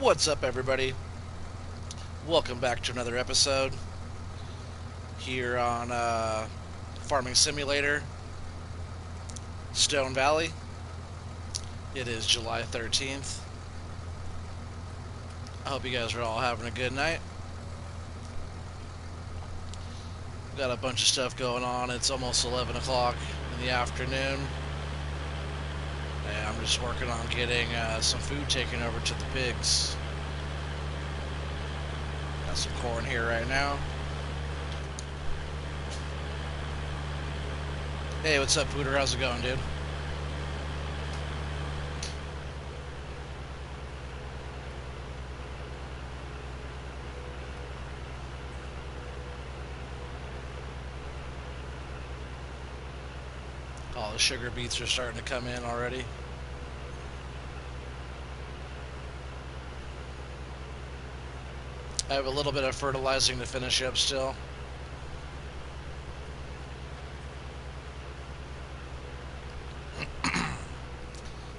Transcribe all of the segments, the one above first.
What's up, everybody? Welcome back to another episode here on Farming Simulator, Stone Valley. It is July 13th. I hope you guys are all having a good night. Got a bunch of stuff going on. It's almost 11 o'clock in the afternoon. And I'm just working on getting some food taken over to the pigs. Got some corn here right now. Hey, what's up, Pooter? How's it going, dude? All the sugar beets are starting to come in already. I have a little bit of fertilizing to finish up still.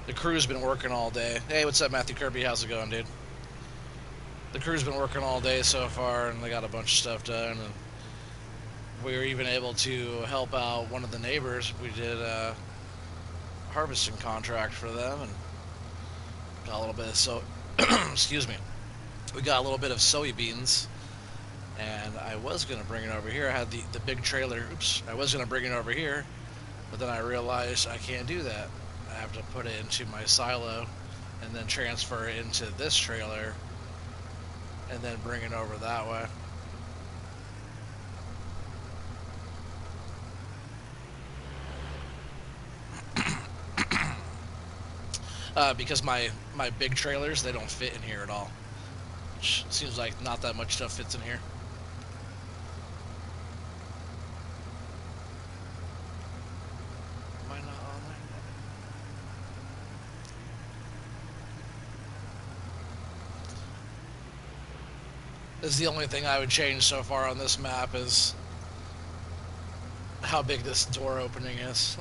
The crew's been working all day. Hey, what's up, Matthew Kirby? How's it going, dude? The crew's been working all day so far, and they got a bunch of stuff done. And we were even able to help out one of the neighbors. We did a harvesting contract for them, and got a little bit of excuse me. We got a little bit of soybeans, and I was gonna bring it over here. I had the big trailer. Oops, I was gonna bring it over here, but then I realized I can't do that. I have to put it into my silo, and then transfer it into this trailer, and then bring it over that way. Because my big trailers, they don't fit in here at all. Which seems like not that much stuff fits in here. Am I not on there? This is the only thing I would change so far on this map is how big this door opening is.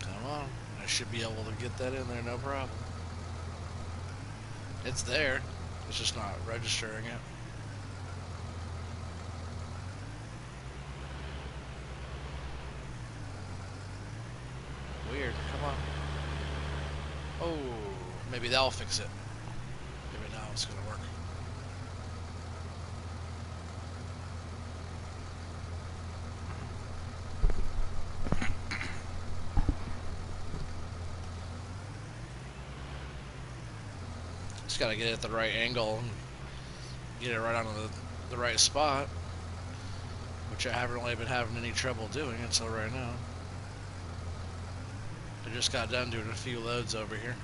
Come on, I should be able to get that in there, no problem. It's there, it's just not registering it. Weird, come on. Oh, maybe that'll fix it. Maybe now it's gonna work. Just gotta get it at the right angle and get it right onto the right spot, which I haven't really been having any trouble doing until right now. I just got done doing a few loads over here.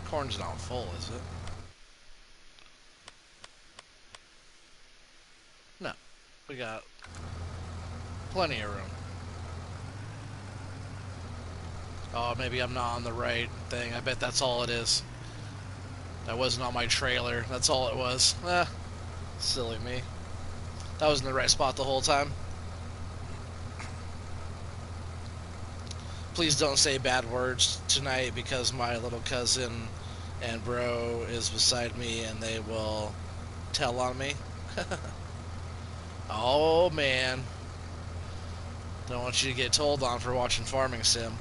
Corn's not full, is it? No, we got plenty of room. Oh, maybe I'm not on the right thing. I bet that's all it is. That wasn't on my trailer. That's all it was. Silly me. That was in the right spot the whole time. Please don't say bad words tonight because my little cousin and bro is beside me and they will tell on me. Oh man. Don't want you to get told on for watching Farming Sim.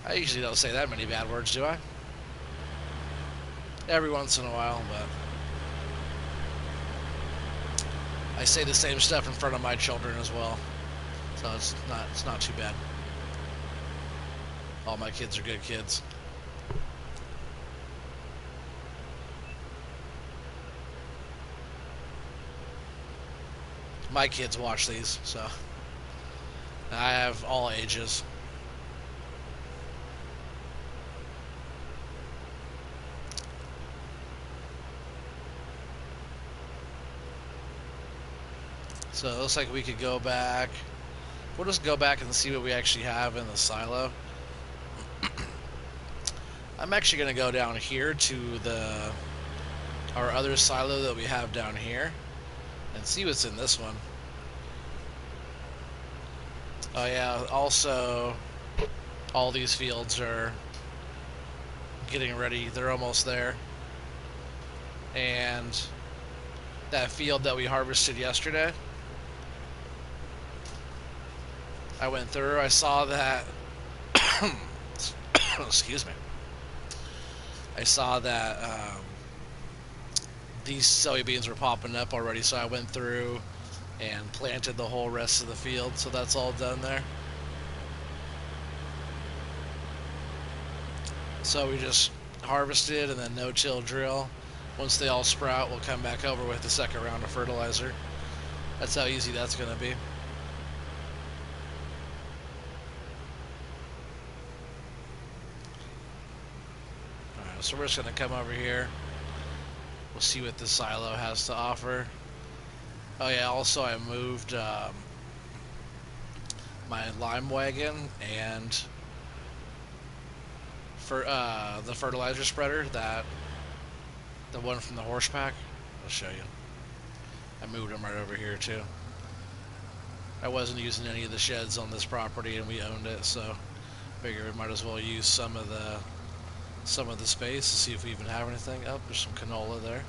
I usually don't say that many bad words, do I? Every once in a while, but I say the same stuff in front of my children as well, so it's not too bad. All my kids are good kids. My kids watch these, so I have all ages. So it looks like we could go back. We'll just go back and see what we actually have in the silo. I'm actually going to go down here to our other silo that we have down here. and see what's in this one. Oh yeah, also all these fields are getting ready. They're almost there. And that field that we harvested yesterday, I went through, I saw that excuse me. I saw that these soybeans were popping up already, so I went through and planted the whole rest of the field, so that's all done there. So we just harvested and then no-till drill. Once they all sprout, we'll come back over with the second round of fertilizer. That's how easy that's going to be. Alright, so we're just going to come over here. We'll see what this silo has to offer. Oh yeah, also I moved my lime wagon and for the fertilizer spreader, the one from the horse pack. I'll show you. I moved them right over here too. I wasn't using any of the sheds on this property, and we owned it, so figure we might as well use some of the space to see if we even have anything. Oh, there's some canola there.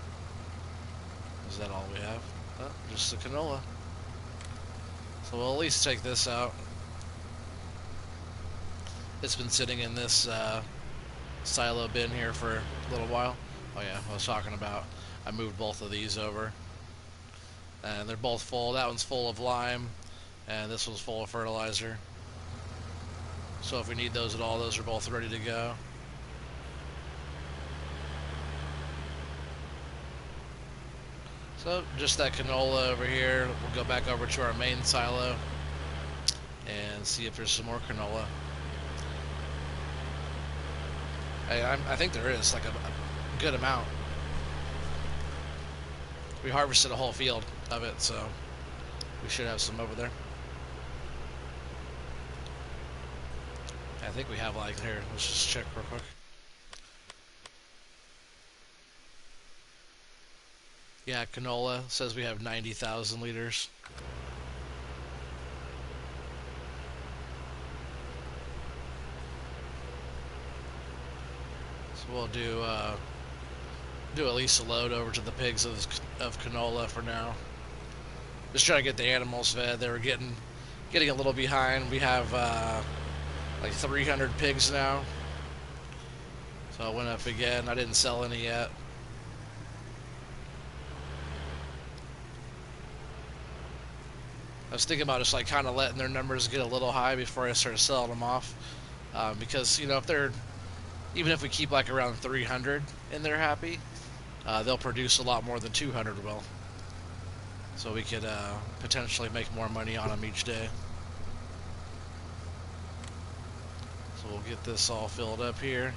Is that all we have? Oh, just the canola. So we'll at least take this out. It's been sitting in this silo bin here for a little while. Oh yeah, I was talking about, I moved both of these over. And they're both full. That one's full of lime, and this one's full of fertilizer. So if we need those at all, those are both ready to go. So just that canola over here. We'll go back over to our main silo and see if there's some more canola. I think there is, like a good amount. We harvested a whole field of it, so we should have some over there. I think we have, like, here, let's just check real quick. Yeah, canola says we have 90,000 liters. So we'll do at least a load over to the pigs of canola for now. Just trying to get the animals fed. They were getting a little behind. We have like 300 pigs now. So I went up again. I didn't sell any yet. I was thinking about just like kind of letting their numbers get a little high before I start selling them off. Because, you know, even if we keep like around 300 and they're happy, they'll produce a lot more than 200 will. So we could potentially make more money on them each day. So we'll get this all filled up here.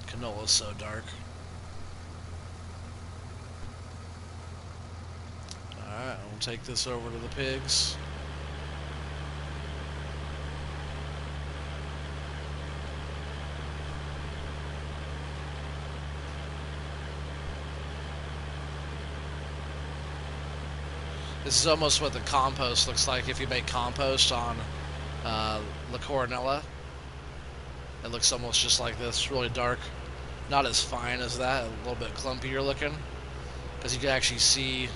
Canola's so dark. Alright, we'll take this over to the pigs. This is almost what the compost looks like if you make compost on La Coronella. It looks almost just like this, really dark. Not as fine as that, a little bit clumpier looking. Because you can actually see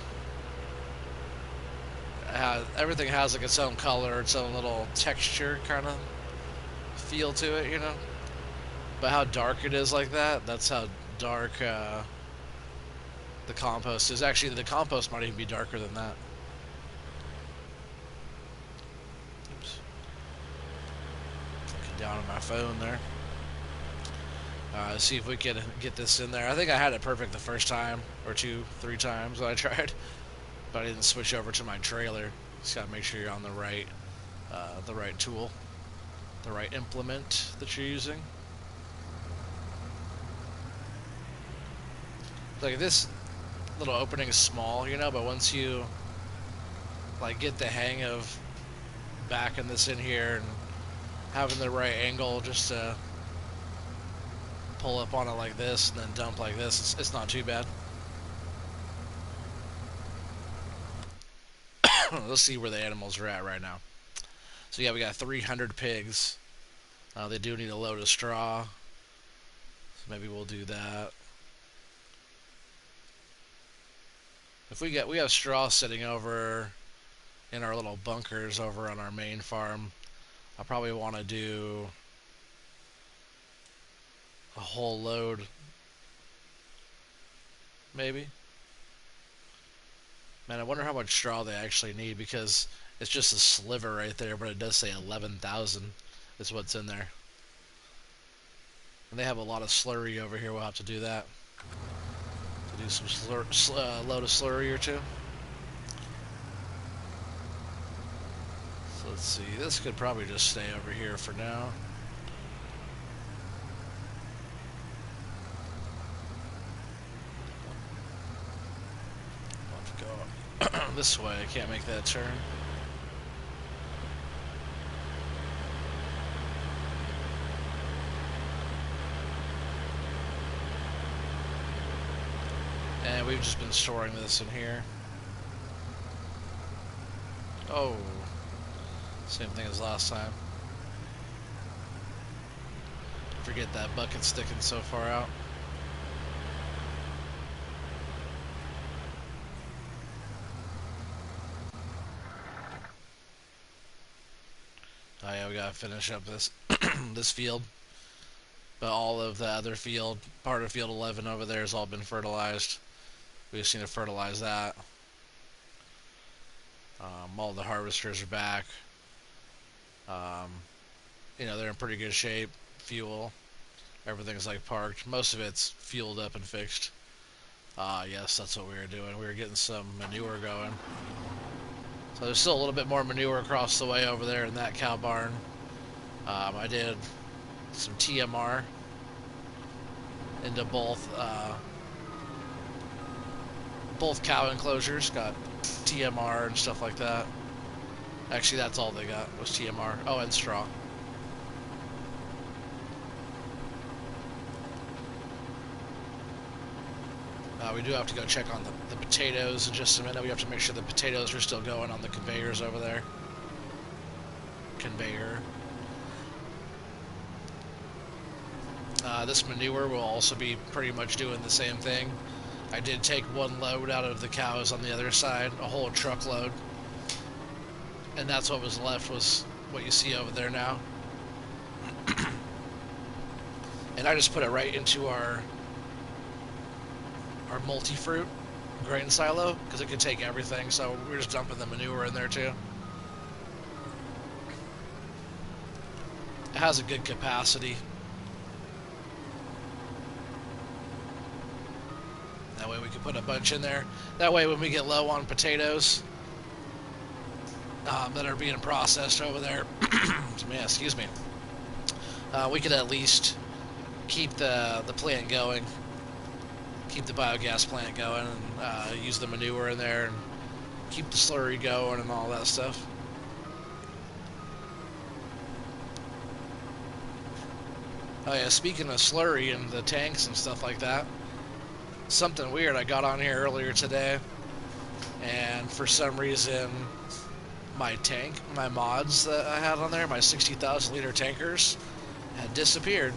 how everything has like its own color, its own little texture kind of feel to it, you know? But how dark it is like that, that's how dark the compost is. Actually, the compost might even be darker than that. Down on my phone there. See if we can get this in there. I think I had it perfect the first time, or 2-3 times that I tried, but I didn't switch over to my trailer. Just gotta make sure you're on the right tool, the right implement that you're using. Like this little opening is small, you know, but once you like get the hang of backing this in here and having the right angle just to pull up on it like this and then dump like this, it's not too bad. Let's see where the animals are at right now. So yeah, we got 300 pigs. They do need a load of straw. So maybe we'll do that. If we have straw sitting over in our little bunkers over on our main farm, I probably want to do a whole load, maybe. Man, I wonder how much straw they actually need, because it's just a sliver right there, but it does say 11,000 is what's in there. And they have a lot of slurry over here. We'll have to do that. To do some load of slurry or two. So let's see. This could probably just stay over here for now. I'll have to go this way. I can't make that turn. And we've just been storing this in here. Oh, same thing as last time. Forget that bucket sticking so far out. Oh yeah, we gotta finish up this this field. But all of the other field, part of field 11 over there, has all been fertilized. We just need to fertilize that. All the harvesters are back. You know, they're in pretty good shape. Fuel, everything's like parked. Most of it's fueled up and fixed. Yes, that's what we were doing. We were getting some manure going. So there's still a little bit more manure across the way over there in that cow barn. I did some TMR into both cow enclosures. Got TMR and stuff like that. Actually, that's all they got was TMR. Oh, and straw. We do have to go check on the potatoes in just a minute. We have to make sure the potatoes are still going on the conveyors over there. Conveyor. This manure will also be pretty much doing the same thing. I did take one load out of the cows on the other side, a whole truckload. And that's what was left, was what you see over there now. And I just put it right into our multi-fruit grain silo, because it could take everything, so we're just dumping the manure in there too. It has a good capacity. That way we can put a bunch in there. That way when we get low on potatoes that are being processed over there, man, excuse me, we could at least keep the plant going. Keep the biogas plant going, and use the manure in there, and keep the slurry going and all that stuff. Oh yeah, speaking of slurry and the tanks and stuff like that, something weird, I got on here earlier today, and for some reason my mods that I had on there, my 60,000 liter tankers, had disappeared.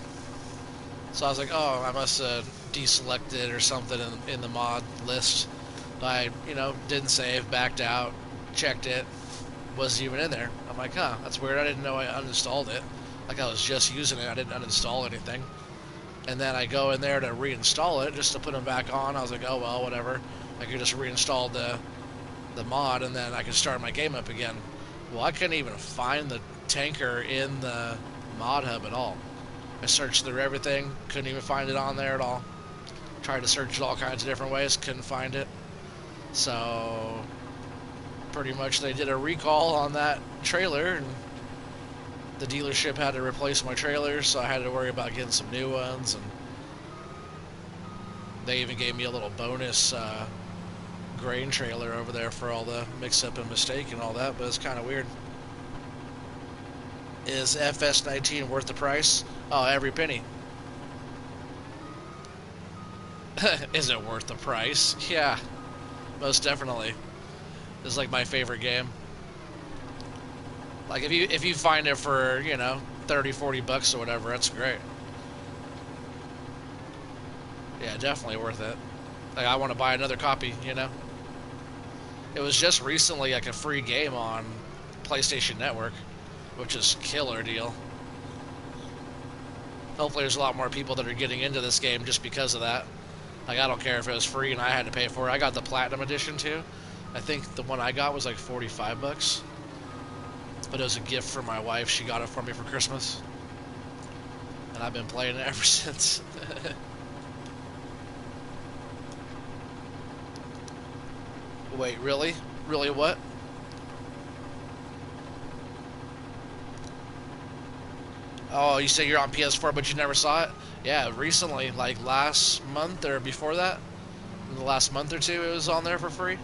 So I was like, oh, I must have deselected or something in the mod list. I, didn't save, backed out, checked it, wasn't even in there. I'm like, huh, that's weird. I didn't know I uninstalled it. Like, I was just using it. I didn't uninstall anything. And then I go in there to reinstall it just to put them back on. I was like, oh, well, whatever. I could just reinstall the mod, and then I could start my game up again. Well, I couldn't even find the tanker in the mod hub at all. I searched through everything, couldn't even find it on there at all. Tried to search it all kinds of different ways, couldn't find it. So, pretty much they did a recall on that trailer, and the dealership had to replace my trailers, so I had to worry about getting some new ones, and they even gave me a little bonus grain trailer over there for all the mix-up and mistake and all that, but it's kind of weird. Is FS19 worth the price? Oh, every penny. Is it worth the price? Yeah, most definitely. It's like my favorite game. Like if you find it for, 30, 40 bucks or whatever, that's great. Yeah, definitely worth it. Like I want to buy another copy. It was just recently like a free game on PlayStation Network, which is killer deal. Hopefully there's a lot more people that are getting into this game just because of that. Like I don't care if it was free and I had to pay for it. I got the Platinum Edition too. I think the one I got was like 45 bucks. But it was a gift from my wife. She got it for me for Christmas. And I've been playing it ever since. Wait, really? Really what? Oh, you say you're on PS4 but you never saw it? Yeah, recently, like last month or before that, in the last month or two, it was on there for free.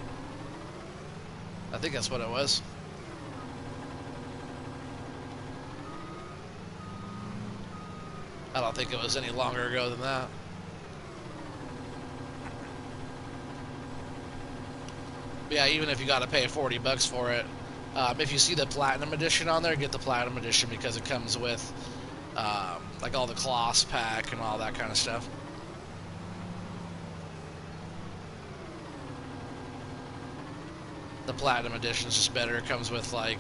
I think that's what it was. I don't think it was any longer ago than that. But yeah, even if you got to pay 40 bucks for it, if you see the Platinum Edition on there, get the Platinum Edition because it comes with like all the Coloss pack and all that kind of stuff. The Platinum Edition is just better. It comes with like,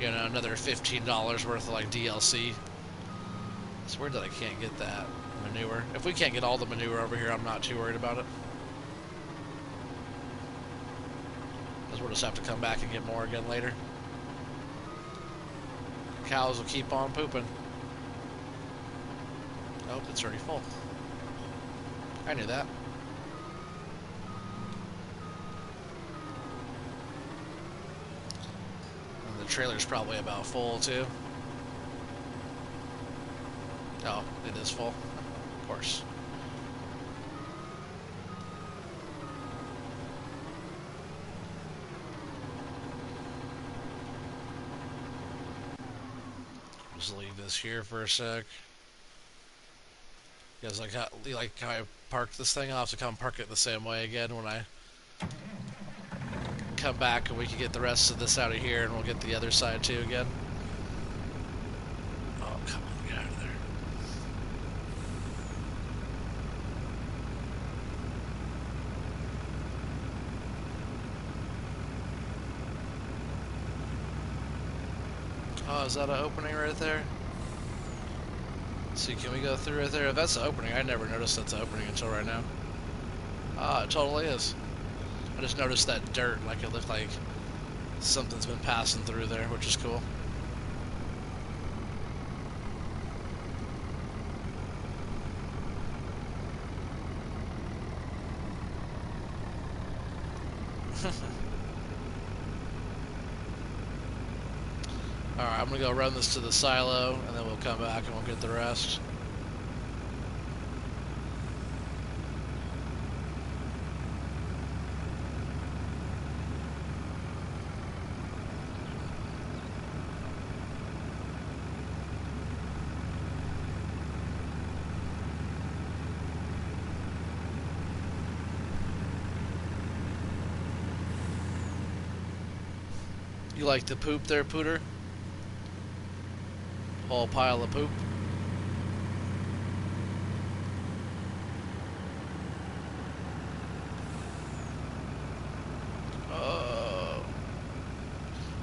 another $15 worth of like DLC. It's weird that I can't get that manure. If we can't get all the manure over here, I'm not too worried about it. Because we'll just have to come back and get more again later. Cows will keep on pooping. Oh, it's already full. I knew that. And the trailer's probably about full too. Oh, it is full. Of course. Just leave this here for a sec. You guys like how I parked this thing? I'll have to come park it the same way again when I come back, and we can get the rest of this out of here, and we'll get the other side too again. Oh, come on, get out of there. Oh, is that an opening right there? Let's see, can we go through right there? If that's the opening, I never noticed that's the opening until right now. Ah, it totally is. I just noticed that dirt, like it looked like something's been passing through there, which is cool. Alright, I'm gonna go run this to the silo, and then we'll come back and we'll get the rest. You like the poop there, Pooter? Whole pile of poop. Oh.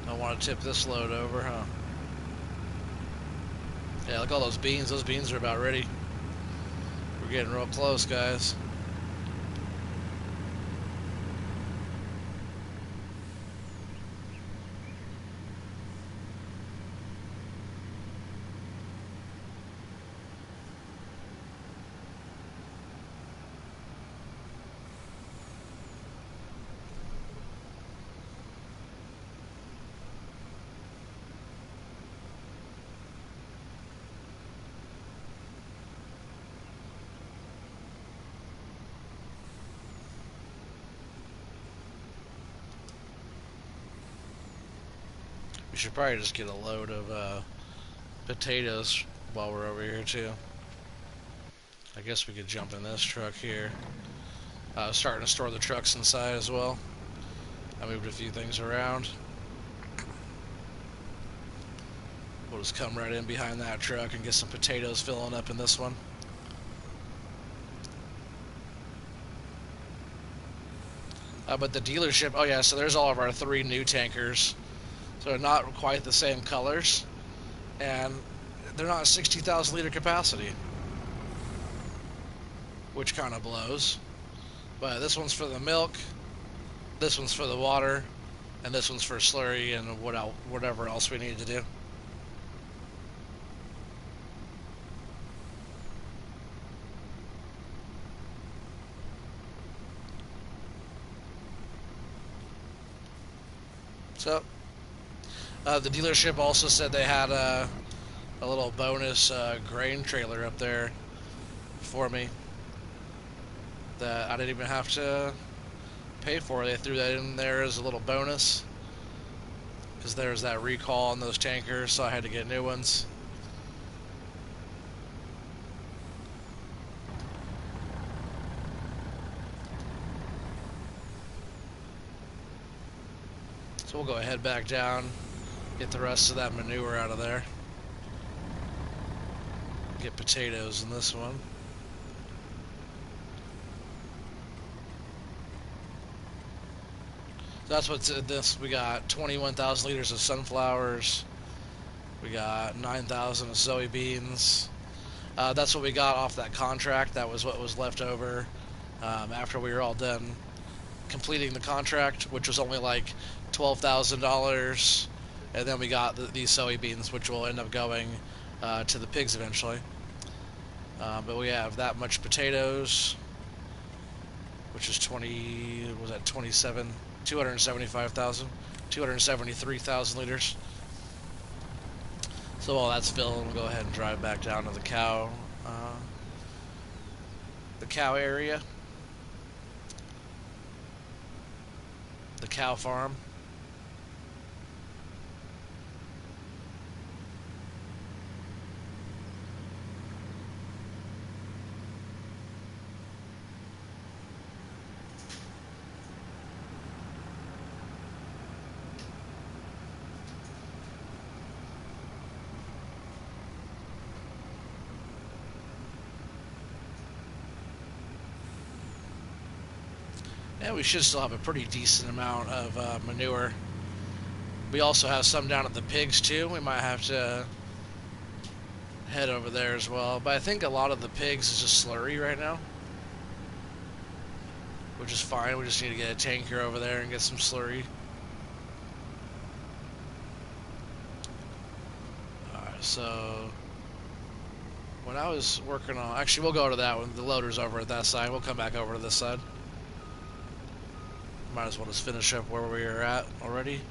I want to tip this load over, huh? Yeah, look at all those beans. Those beans are about ready. We're getting real close, guys. We should probably just get a load of potatoes while we're over here too. I guess we could jump in this truck here. Starting to store the trucks inside as well. I moved a few things around. We'll just come right in behind that truck and get some potatoes filling up in this one. But the dealership, oh yeah, so there's all of our 3 new tankers. So they're not quite the same colors. And they're not 60,000 liter capacity, which kind of blows. But this one's for the milk, this one's for the water, and this one's for slurry and whatever else we need to do. So, the dealership also said they had a little bonus grain trailer up there for me that I didn't even have to pay for. They threw that in there as a little bonus because there was that recall on those tankers, so I had to get new ones. So we'll go ahead back down, get the rest of that manure out of there. Get potatoes in this one. So that's what's in this. We got 21,000 liters of sunflowers. We got 9,000 of soybeans. That's what we got off that contract. That was what was left over after we were all done completing the contract, which was only like $12,000. And then we got these soybeans, which will end up going to the pigs eventually. But we have that much potatoes, which is 275,000, 273,000 liters. So while that's filled, we'll go ahead and drive back down to the cow area, the cow farm. And we should still have a pretty decent amount of manure. We also have some down at the pigs too. We might have to head over there as well. But I think a lot of the pigs is just slurry right now, which is fine. We just need to get a tanker over there and get some slurry. Alright, so when I was working on... Actually, we'll go to that one. The loader's over at that side. We'll come back over to this side. Might as well just finish up where we were at already.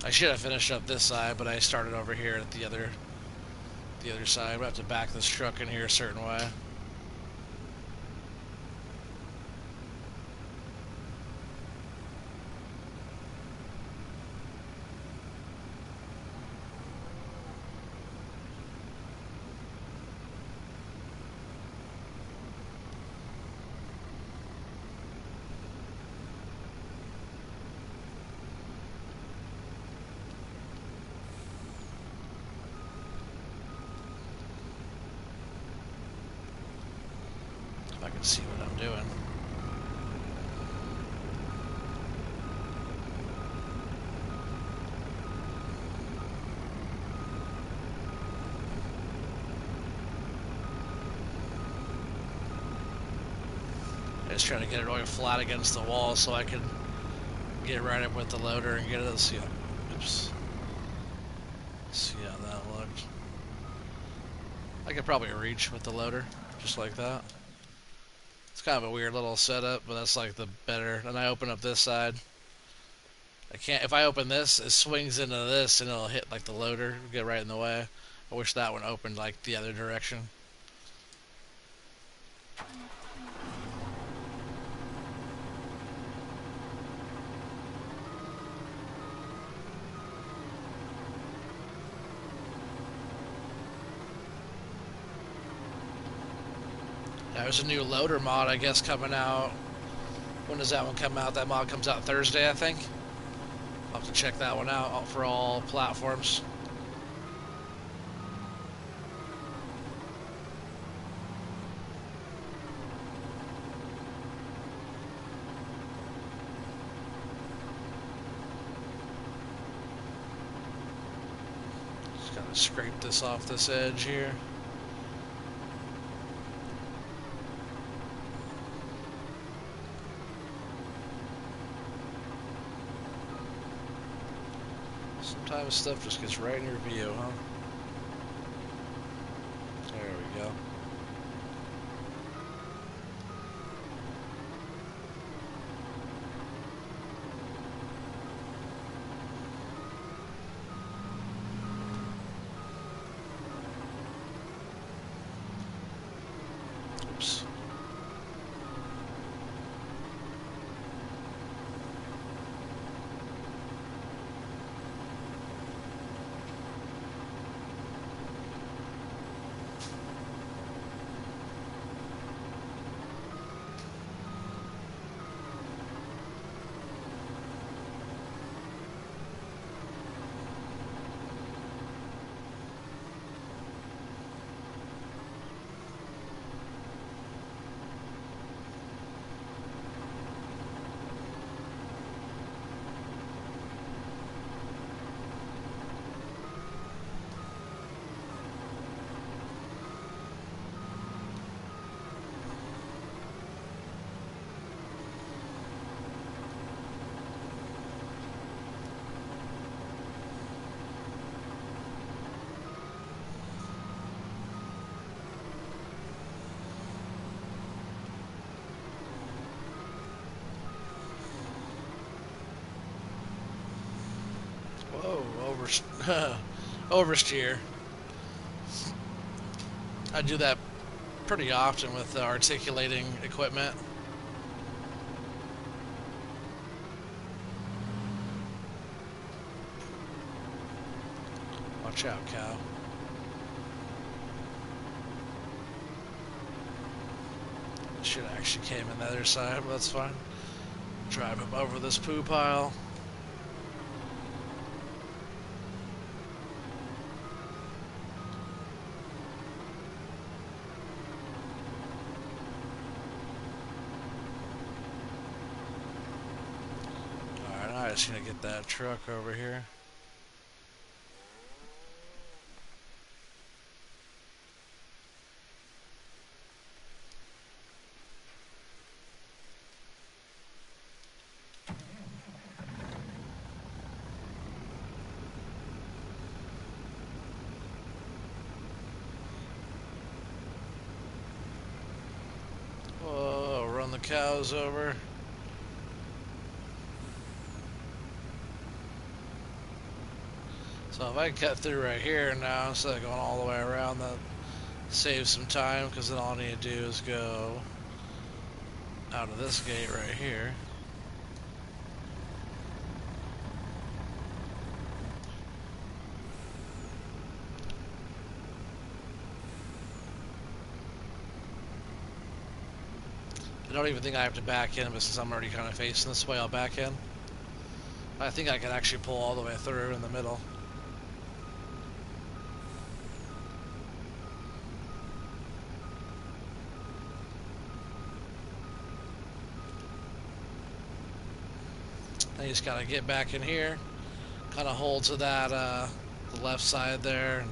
I should have finished up this side, but I started over here at the other side. We have to back this truck in here a certain way. I can see what I'm doing. I'm just trying to get it really flat against the wall so I can get right up with the loader and get it. See how, oops. See how that looked. I could probably reach with the loader, just like that. It's kind of a weird little setup, but that's like the better. And I open up this side. I can't, if I open this, it swings into this and it'll hit like the loader, get right in the way. I wish that one opened like the other direction. There's a new loader mod, I guess, coming out. When does that one come out? That mod comes out Thursday, I think. I'll have to check that one out for all platforms. Just gotta scrape this off this edge here. Sometimes stuff just gets right in your view, huh? There we go. Oops. Whoa, oversteer. I do that pretty often with articulating equipment. Watch out, cow. Should actually came in the other side, but that's fine. Drive him over this poo pile. Alright, I just need to get that truck over here. Whoa, run the cows over. So if I cut through right here now instead of going all the way around, that saves some time, because then all I need to do is go out of this gate right here. I don't even think I have to back in, but since I'm already kind of facing this way, I'll back in. I think I can actually pull all the way through in the middle. Then you just gotta get back in here, kind of hold to that the left side there, and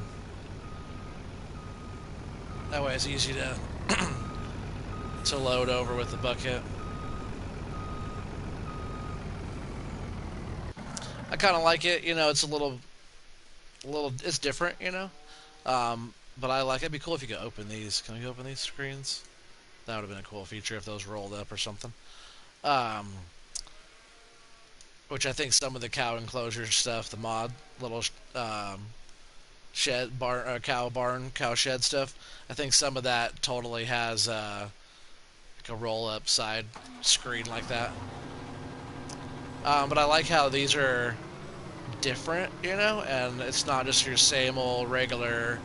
that way it's easy to to load over with the bucket. I kind of like it, you know. It's a little, it's different, you know. But I like it. It'd be cool if you could open these. Can we open these screens? That would have been a cool feature if those rolled up or something. Um, which I think some of the cow enclosure stuff, the mod little shed barn, cow shed stuff. I think some of that totally has like a roll up side screen like that. But I like how these are different, you know, and it's not just your same old regular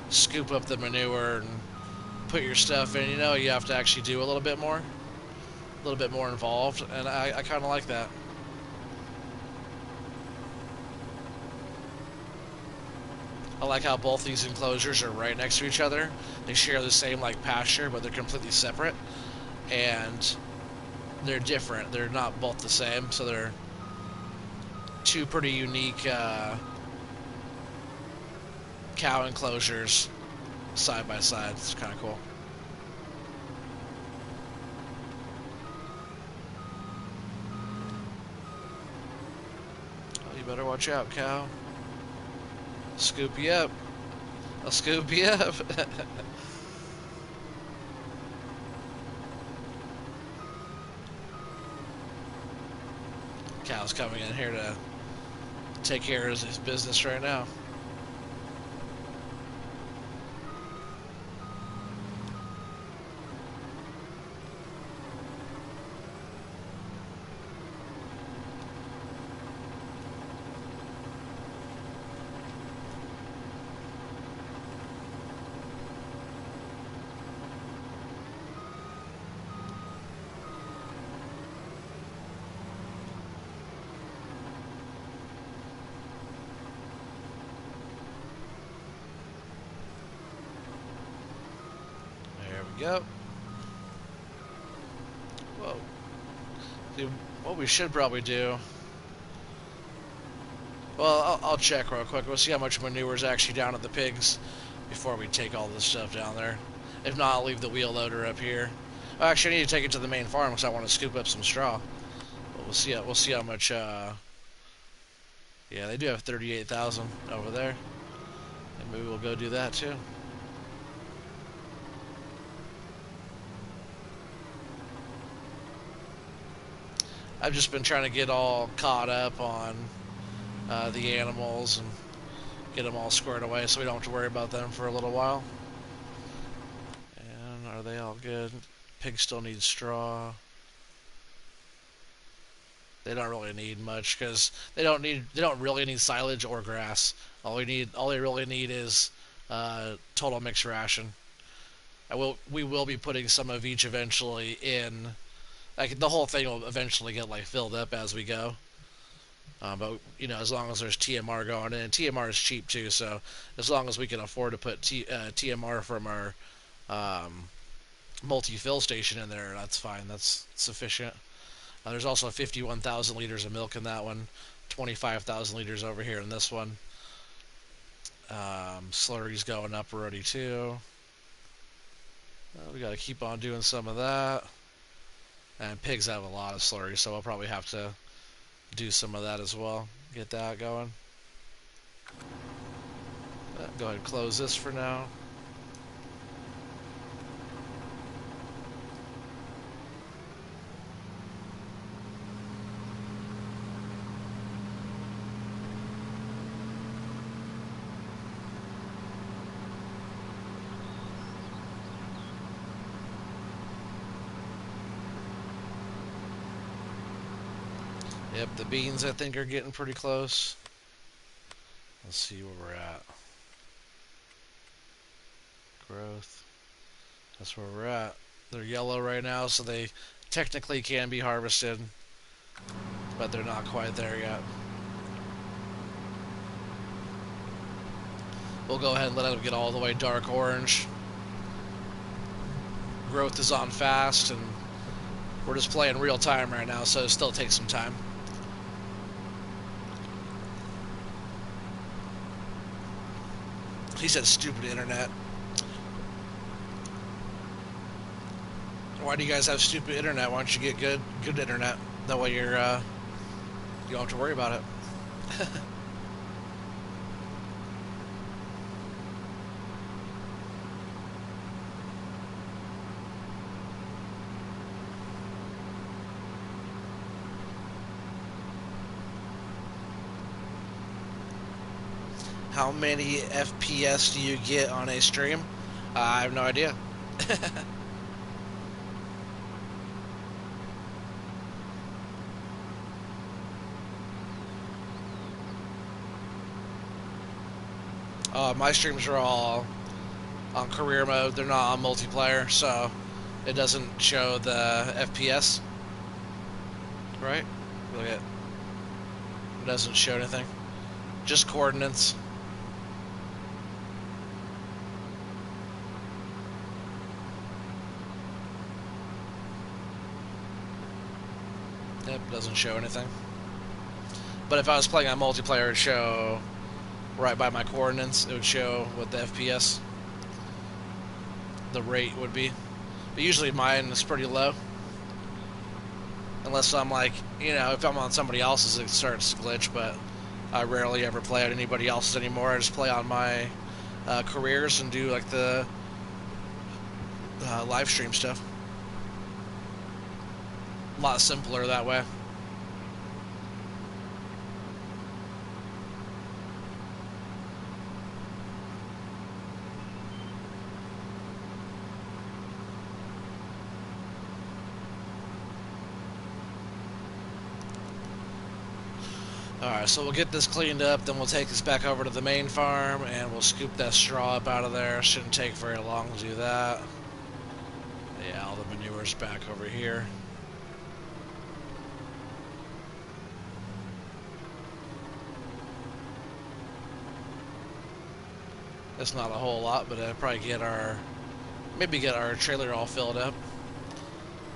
scoop up the manure and put your stuff in, you know, you have to actually do a little bit more involved, and I kind of like that. I like how both these enclosures are right next to each other. They share the same like pasture, but they're completely separate, and they're different. They're not both the same, so they're two pretty unique cow enclosures side by side. It's kind of cool. Oh, you better watch out, cow. Scoop you up. I'll scoop you up. Cow's coming in here to take care of his business right now. There we go. Whoa. See, what we should probably do. Well, I'll check real quick. We'll see how much manure is actually down at the pigs before we take all this stuff down there. If not, I'll leave the wheel loader up here. Actually, I need to take it to the main farm because I want to scoop up some straw. But we'll see how much. Yeah, they do have 38,000 over there, and maybe we'll go do that too. I've just been trying to get all caught up on the animals and get them all squared away so we don't have to worry about them for a little while. And are they all good? Pigs still need straw. They don't really need much because they don't really need silage or grass. All they really need is total mixed ration. We will be putting some of each eventually in. Like the whole thing will eventually get like filled up as we go. But you know, as long as there's TMR going in, TMR is cheap too. So as long as we can afford to put TMR from our multi-fill station in there, that's fine. That's sufficient. There's also 51,000 liters of milk in that one, 25,000 liters over here in this one. Slurry's going up already too. We got to keep on doing some of that. And pigs have a lot of slurry, so we'll probably have to do some of that as well. Get that going. Go ahead and close this for now. Yep, the beans I think are getting pretty close. Let's see where we're at. Growth. That's where we're at. They're yellow right now, so they technically can be harvested, but they're not quite there yet. We'll go ahead and let them get all the way dark orange. Growth is on fast, and we're just playing real time right now, so it still takes some time. He said stupid internet. Why do you guys have stupid internet? Why don't you get good internet? That way you don't have to worry about it. How many FPS do you get on a stream? I have no idea. My streams are all on career mode. They're not on multiplayer, so it doesn't show the FPS. Right? Look at it. It doesn't show anything. Just coordinates. Yep, doesn't show anything. But if I was playing on multiplayer, it would show right by my coordinates. It would show what the FPS, the rate would be. But usually mine is pretty low. Unless I'm like, if I'm on somebody else's, it starts to glitch. But I rarely ever play on anybody else's anymore. I just play on my careers and do like the live stream stuff. A lot simpler that way. Alright, so we'll get this cleaned up, then we'll take this back over to the main farm, and we'll scoop that straw up out of there. Shouldn't take very long to do that. Yeah, all the manure's back over here. That's not a whole lot, but I'd probably maybe get our trailer all filled up.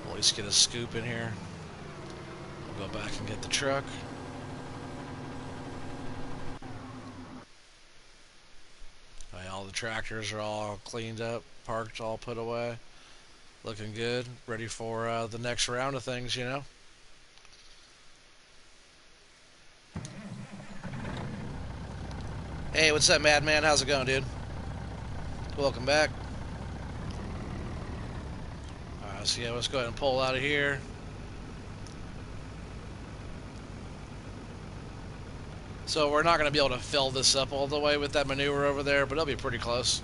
We'll at least get a scoop in here. We'll go back and get the truck. All the tractors are all cleaned up, parked, all put away. Looking good, ready for the next round of things, Hey, what's up, Madman? How's it going, dude? Welcome back. Alright, so yeah, let's go ahead and pull out of here. So we're not going to be able to fill this up all the way with that manure over there, but it'll be pretty close.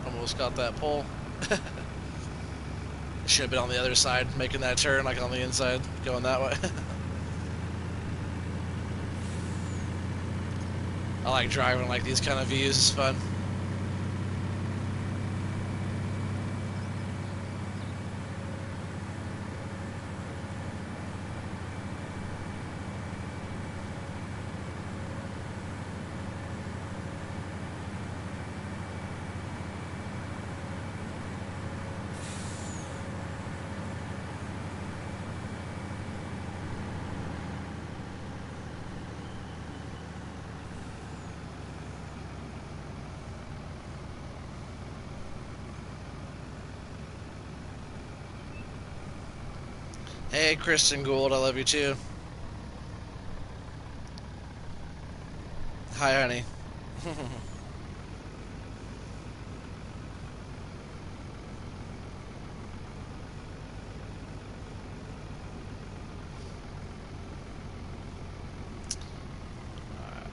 Almost got that pole. Should have been on the other side, making that turn, like on the inside, going that way. I like driving like these kind of views, it's fun. Hey, Kristen Gould, I love you too. Hi, honey.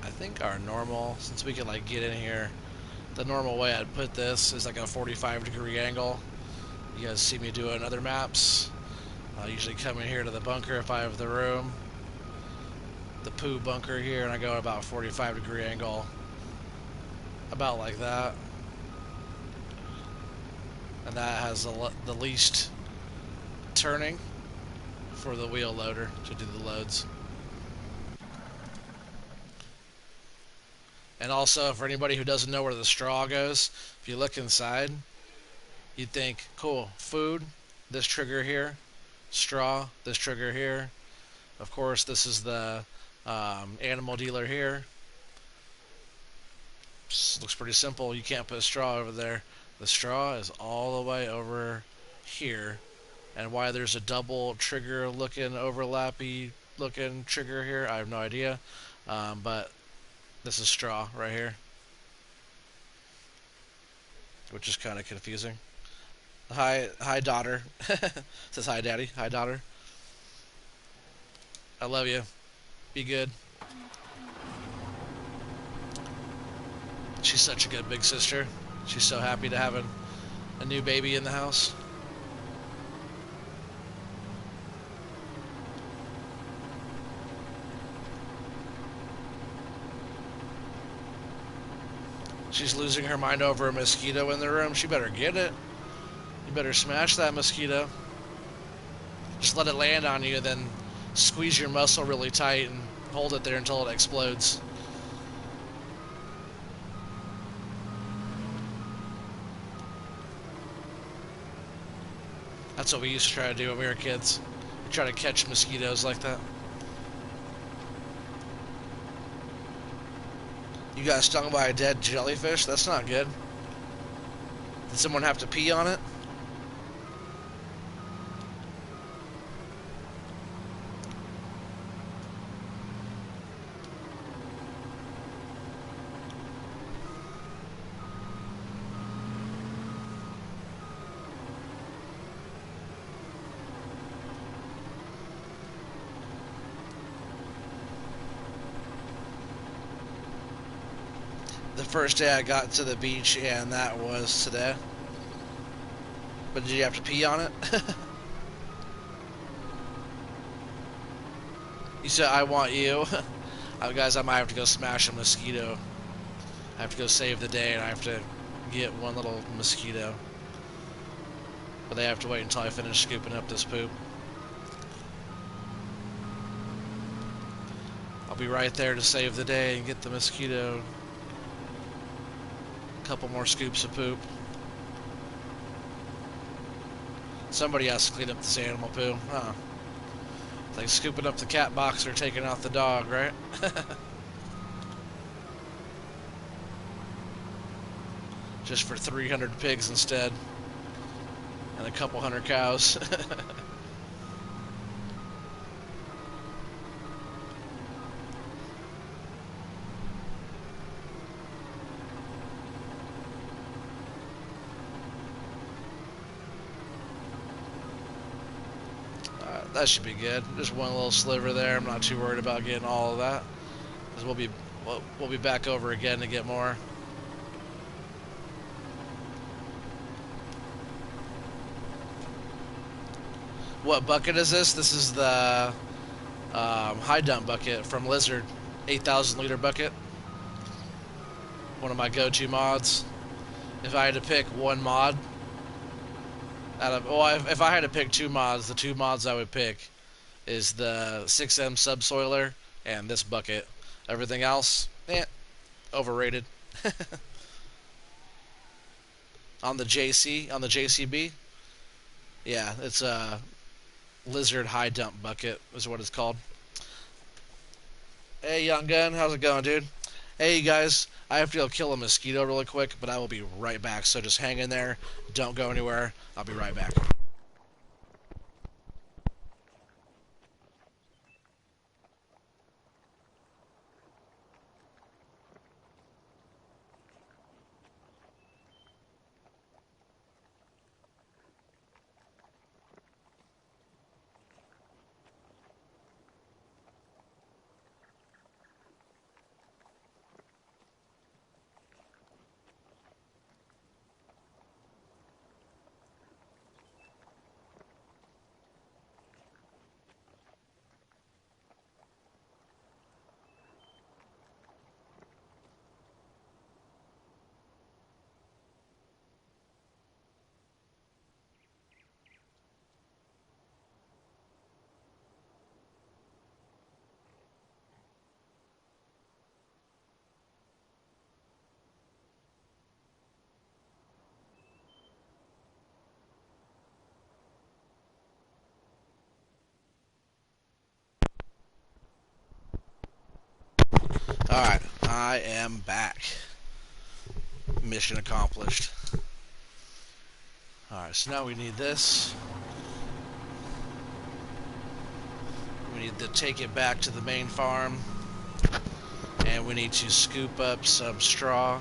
I think our normal, since we can like get in here, the normal way I'd put this is like a 45-degree angle. You guys see me doing other maps. I usually come in here to the bunker if I have the room. The poo bunker here, and I go about a 45-degree angle. About like that. And that has the least turning for the wheel loader to do the loads. And also, for anybody who doesn't know where the straw goes, if you look inside, you'd think, cool, food, this trigger here, straw, this trigger here. Of course, this is the animal dealer here. Looks pretty simple. You can't put a straw over there. The straw is all the way over here. And why there's a double trigger looking, overlappy looking trigger here, I have no idea. But this is straw right here, which is kind of confusing. Hi, daughter. Says hi, daddy. Hi, daughter. I love you. Be good. She's such a good big sister. She's so happy to have a new baby in the house. She's losing her mind over a mosquito in the room. She better get it. You better smash that mosquito. Just let it land on you, then squeeze your muscle really tight and hold it there until it explodes. That's what we used to try to do when we were kids. We try to catch mosquitoes like that. You got stung by a dead jellyfish? That's not good. Did someone have to pee on it? The first day I got to the beach, and that was today. But did you have to pee on it? You said, I want you. Guys, I might have to go smash a mosquito. I have to go save the day, and I have to get one little mosquito. But they have to wait until I finish scooping up this poop. I'll be right there to save the day and get the mosquito. A couple more scoops of poop. Somebody has to clean up this animal poo. Huh. It's like scooping up the cat box or taking out the dog, right? Just for 300 pigs instead. And a couple hundred cows. That should be good. Just one little sliver there. I'm not too worried about getting all of that, because we'll be back over again to get more. What bucket is this? This is the high dump bucket from Lizard, 8,000 liter bucket. One of my go-to mods. If I had to pick one mod if I had to pick two mods, the two mods I would pick is the 6M subsoiler and this bucket. Everything else, overrated. On the JCB, yeah, it's a Lizard high dump bucket is what it's called. Hey, Young Gun, how's it going, dude? Hey, you guys, I have to go kill a mosquito really quick, but I will be right back, so just hang in there. Don't go anywhere. I'll be right back. Alright, I am back. Mission accomplished. Alright, so now we need this. We need to take it back to the main farm. And we need to scoop up some straw.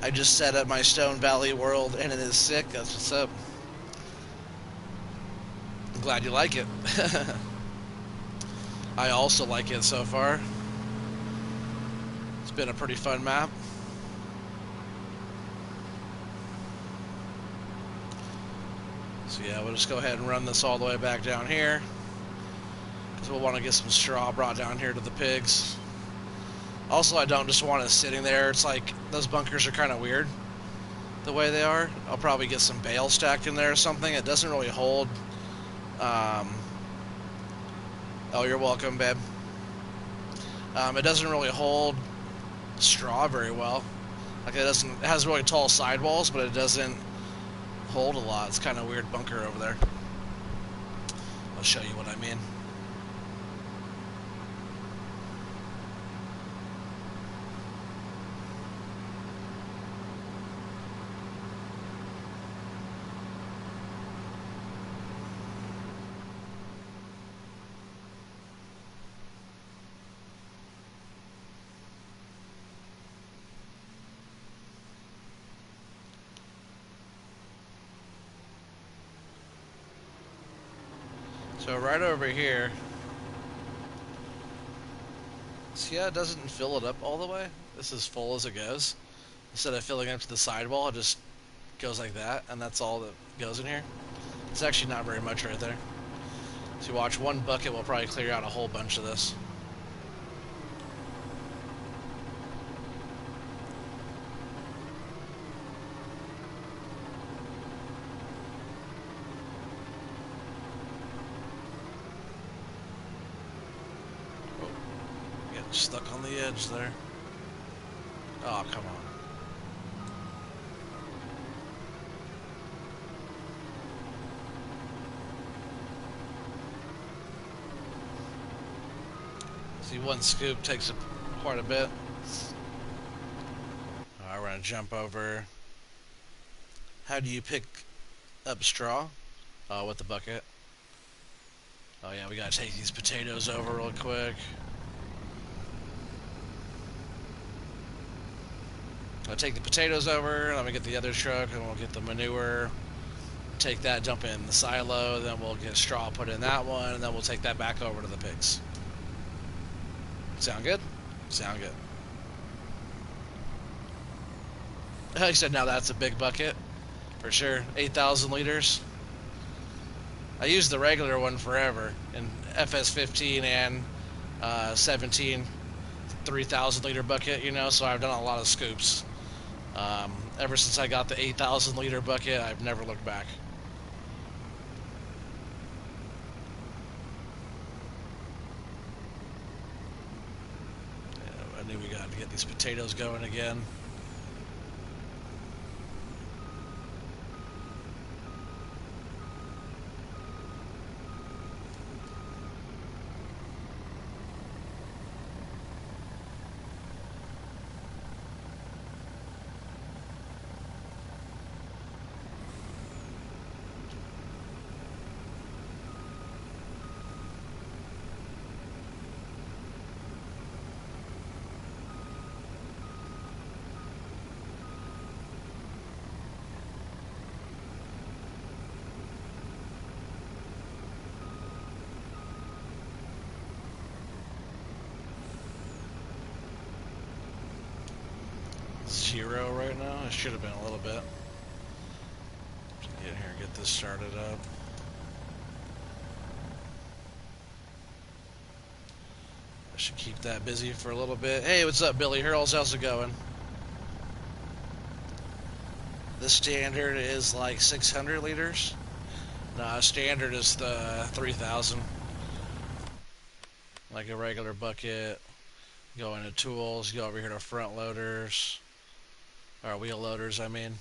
I just set up my Stone Valley world, and it is sick. That's what's up. I'm glad you like it. I also like it so far. It's been a pretty fun map. So yeah, we'll just go ahead and run this all the way back down here, because we'll want to get some straw brought down here to the pigs. Also, I don't just want it sitting there. It's like those bunkers are kind of weird the way they are. I'll probably get some bale stacked in there or something. It doesn't really hold. Oh, you're welcome, babe. It doesn't really hold straw very well. Like it has really tall sidewalls, but it doesn't hold a lot. It's kind of a weird bunker over there. I'll show you what I mean. So right over here, see how it doesn't fill it up all the way? This is full as it goes. Instead of filling up to the sidewall, it just goes like that, and that's all that goes in here. It's actually not very much right there. So you watch, one bucket will probably clear out a whole bunch of this. Oh, getting stuck on the edge there. Oh, come on. See, one scoop takes quite a bit. Alright, we're gonna jump over. How do you pick up straw? With the bucket. Oh yeah, we gotta take these potatoes over real quick. I'll take the potatoes over, then we get the other truck, and we'll get the manure. Take that, dump it in the silo, then we'll get straw put in that one, and then we'll take that back over to the pigs. Sound good? Sound good. Like I said, now that's a big bucket, for sure. 8,000 liters. I used the regular one forever in FS15 and 17, 3,000 liter bucket, you know, so I've done a lot of scoops. Ever since I got the 8,000 liter bucket, I've never looked back. Yeah, I knew we got to get these potatoes going again. Zero right now. It should have been a little bit. Get in here and get this started up. I should keep that busy for a little bit. Hey, what's up, Billy Hurls? How's it going? The standard is like 600 liters. Nah, standard is the 3,000. Like a regular bucket. Go into tools. Go over here to front loaders. Or wheel loaders, I mean.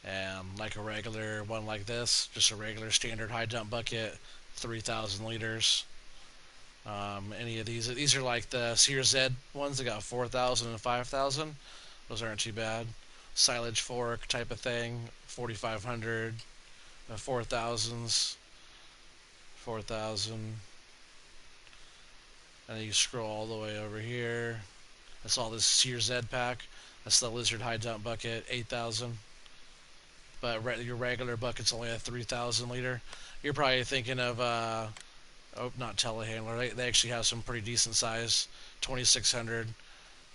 And like a regular one like this, just a regular standard high dump bucket, 3,000 liters. Any of these are like the Sears Z ones that got 4,000 and 5,000. Those aren't too bad. Silage fork type of thing, 4,500, 4,000s, 4,000. And then you scroll all the way over here. That's all this Sears Z pack. That's the lizard high dump bucket, 8,000. But your regular bucket's only a 3,000 liter. You're probably thinking of oh, not telehandler. They actually have some pretty decent size, 2,600.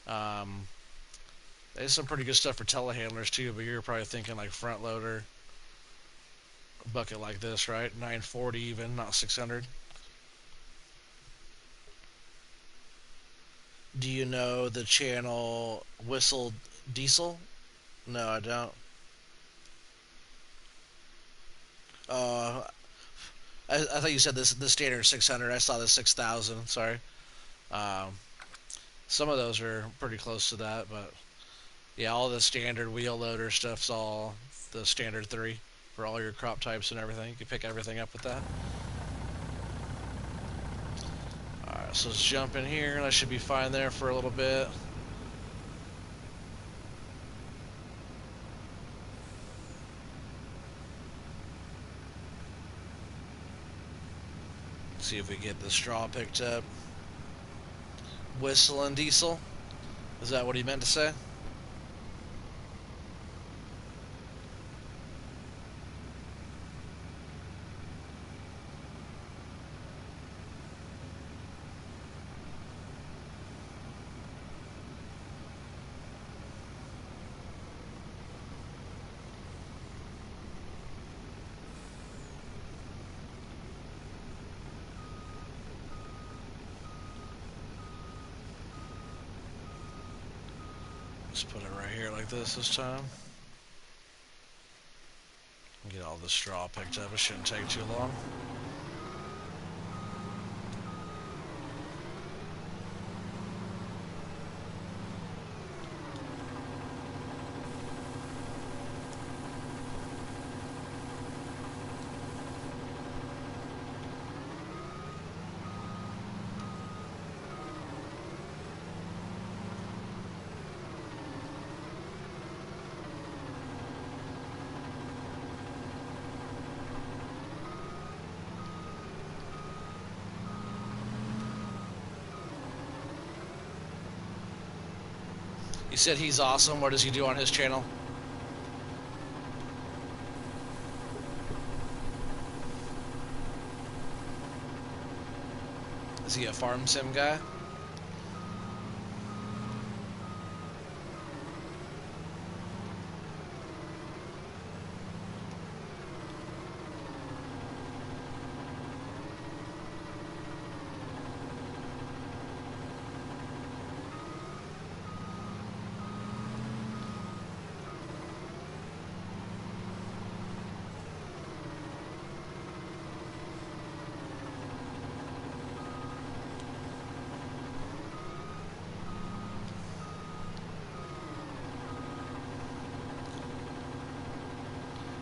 Um, There's some pretty good stuff for telehandlers too, but you're probably thinking like front loader bucket like this, right? 940 even, not 600. Do you know the channel Whistle Diesel? No, I don't. Uh, I thought you said this standard 600. I saw the 6,000. Sorry. Um, some of those are pretty close to that, but yeah, all the standard wheel loader stuff's all the standard three for all your crop types and everything. You can pick everything up with that. Alright, so let's jump in here. That should be fine there for a little bit. See if we get the straw picked up. Whistle and diesel. Is that what he meant to say? Let's put it right here like this time. Get all the straw picked up. It shouldn't take too long. He said he's awesome. What does he do on his channel? Is he a farm sim guy?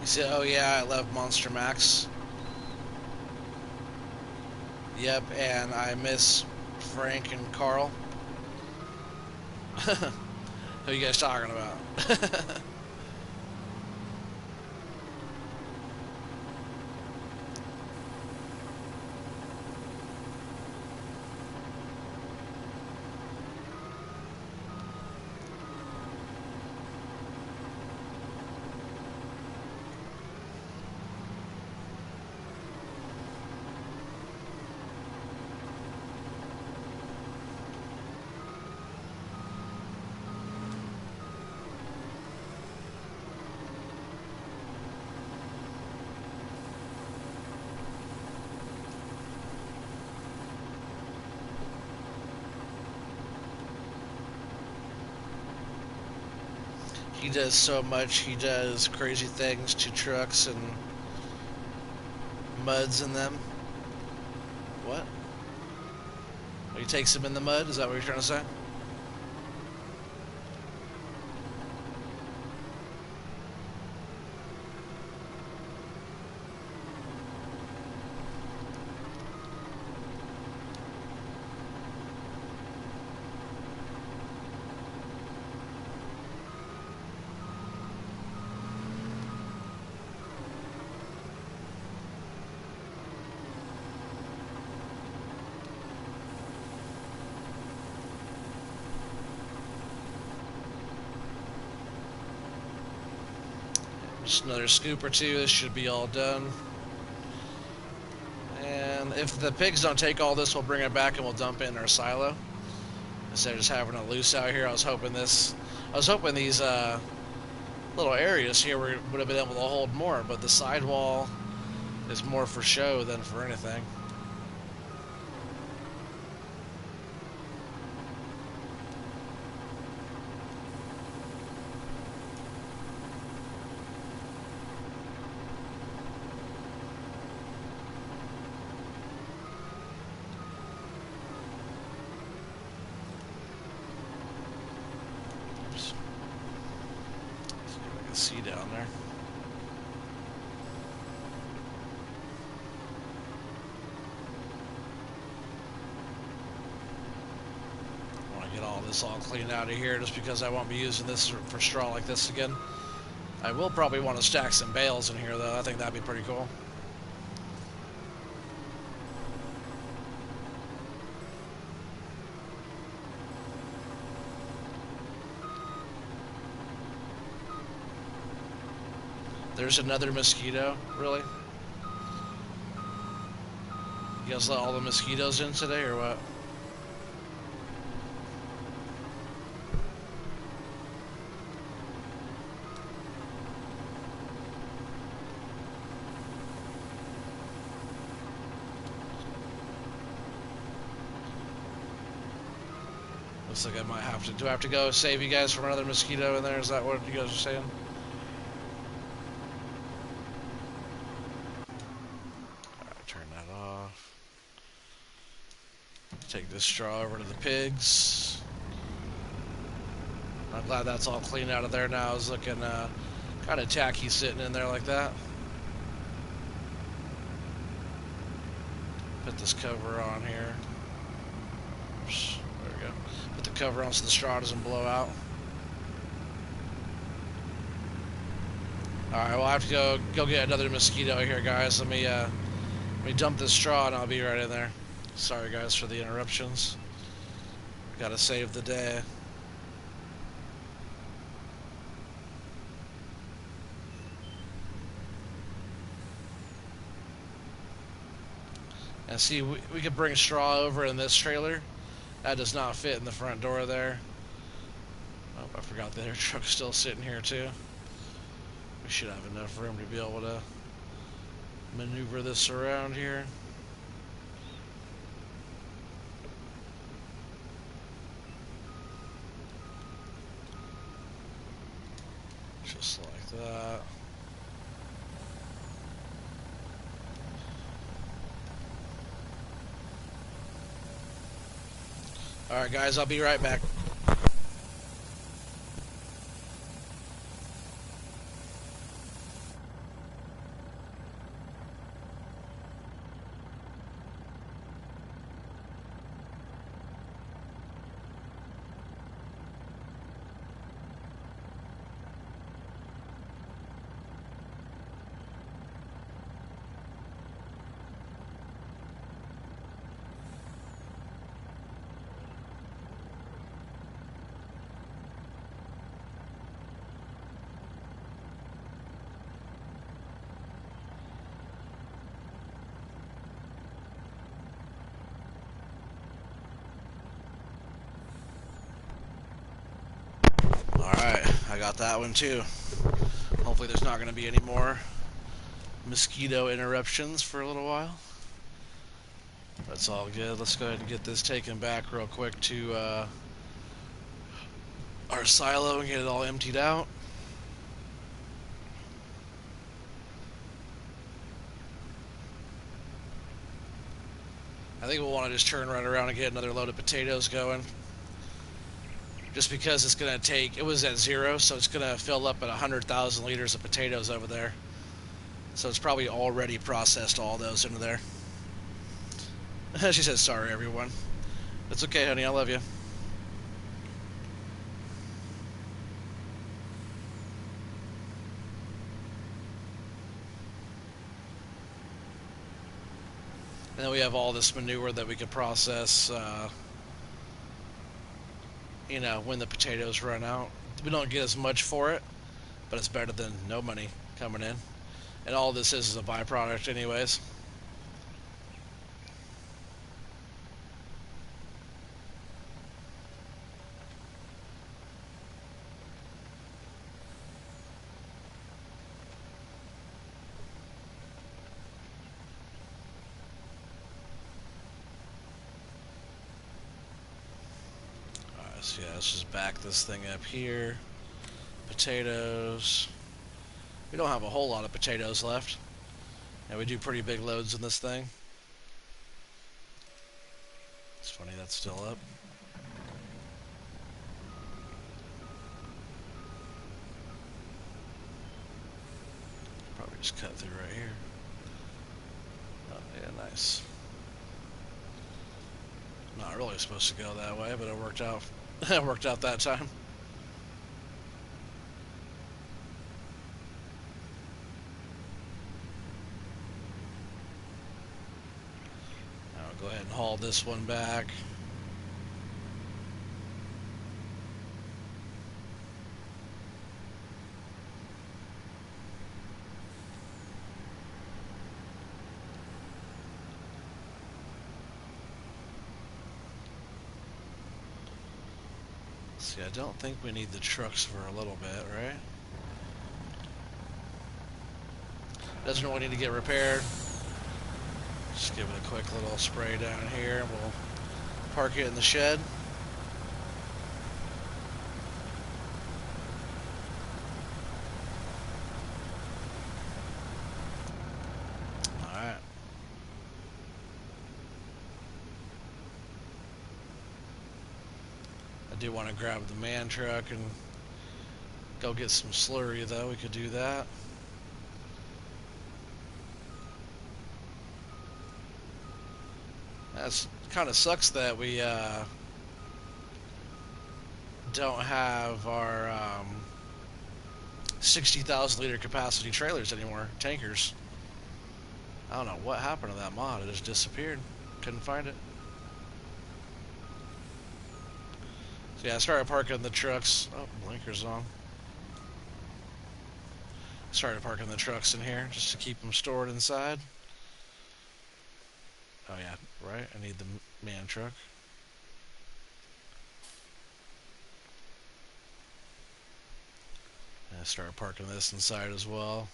He said, "Oh yeah, I love Monster Max. Yep, and I miss Frank and Carl." Who are you guys talking about? He does so much. He does crazy things to trucks and muds in them. What? He takes them in the mud? Is that what you're trying to say? Just another scoop or two. This should be all done. And if the pigs don't take all this, we'll bring it back and we'll dump it in our silo instead of just having it loose out here. I was hoping these little areas here would have been able to hold more, but the sidewall is more for show than for anything. See down there. I want to get all this all cleaned out of here just because I won't be using this for straw like this again. I will probably want to stack some bales in here though. I think that'd be pretty cool. There's another mosquito, really? You guys let all the mosquitoes in today, or what? Looks like I might have to. Do I have to go save you guys from another mosquito in there? Is that what you guys are saying? Take this straw over to the pigs. I'm glad that's all cleaned out of there now. I was looking kind of tacky sitting in there like that. Put this cover on here. Oops, there we go. Put the cover on so the straw doesn't blow out. Alright, well I have to go get another mosquito here, guys. Let me dump this straw and I'll be right in there. Sorry guys for the interruptions. Gotta save the day. And see, we could bring straw over in this trailer. That does not fit in the front door there. Oh, I forgot the air truck's still sitting here too. We should have enough room to be able to maneuver this around here. Just like that. Alright guys, I'll be right back. Alright, I got that one too. Hopefully there's not going to be any more mosquito interruptions for a little while. That's all good. Let's go ahead and get this taken back real quick to our silo and get it all emptied out. I think we'll want to just turn right around and get another load of potatoes going. Just because it's going to take, it was at 0, so it's going to fill up at 100,000 liters of potatoes over there. So it's probably already processed all those into there. She says, sorry everyone. It's okay, honey, I love you. And then we have all this manure that we can process, you know, when the potatoes run out. We don't get as much for it, but it's better than no money, coming in. And all this is a byproduct anyways. Alright, so yeah, let's just back this thing up here. Potatoes. We don't have a whole lot of potatoes left. And we do pretty big loads in this thing. It's funny that's still up. Probably just cut through right here. Oh, yeah, nice. Not really supposed to go that way, but it worked out. It worked out that time. I'll go ahead and haul this one back. See, I don't think we need the trucks for a little bit, right? Doesn't really need to get repaired. Just give it a quick little spray down here and we'll park it in the shed. Alright. I do want to grab the man truck and go get some slurry though. We could do that. That's kind of sucks that we don't have our 60,000 liter capacity trailers anymore, tankers. I don't know what happened to that mod. It just disappeared. Couldn't find it. So yeah, I started parking the trucks. Oh, blinker's on. Started parking the trucks in here just to keep them stored inside. Oh yeah, right. I need the man truck. And I started parking this inside as well.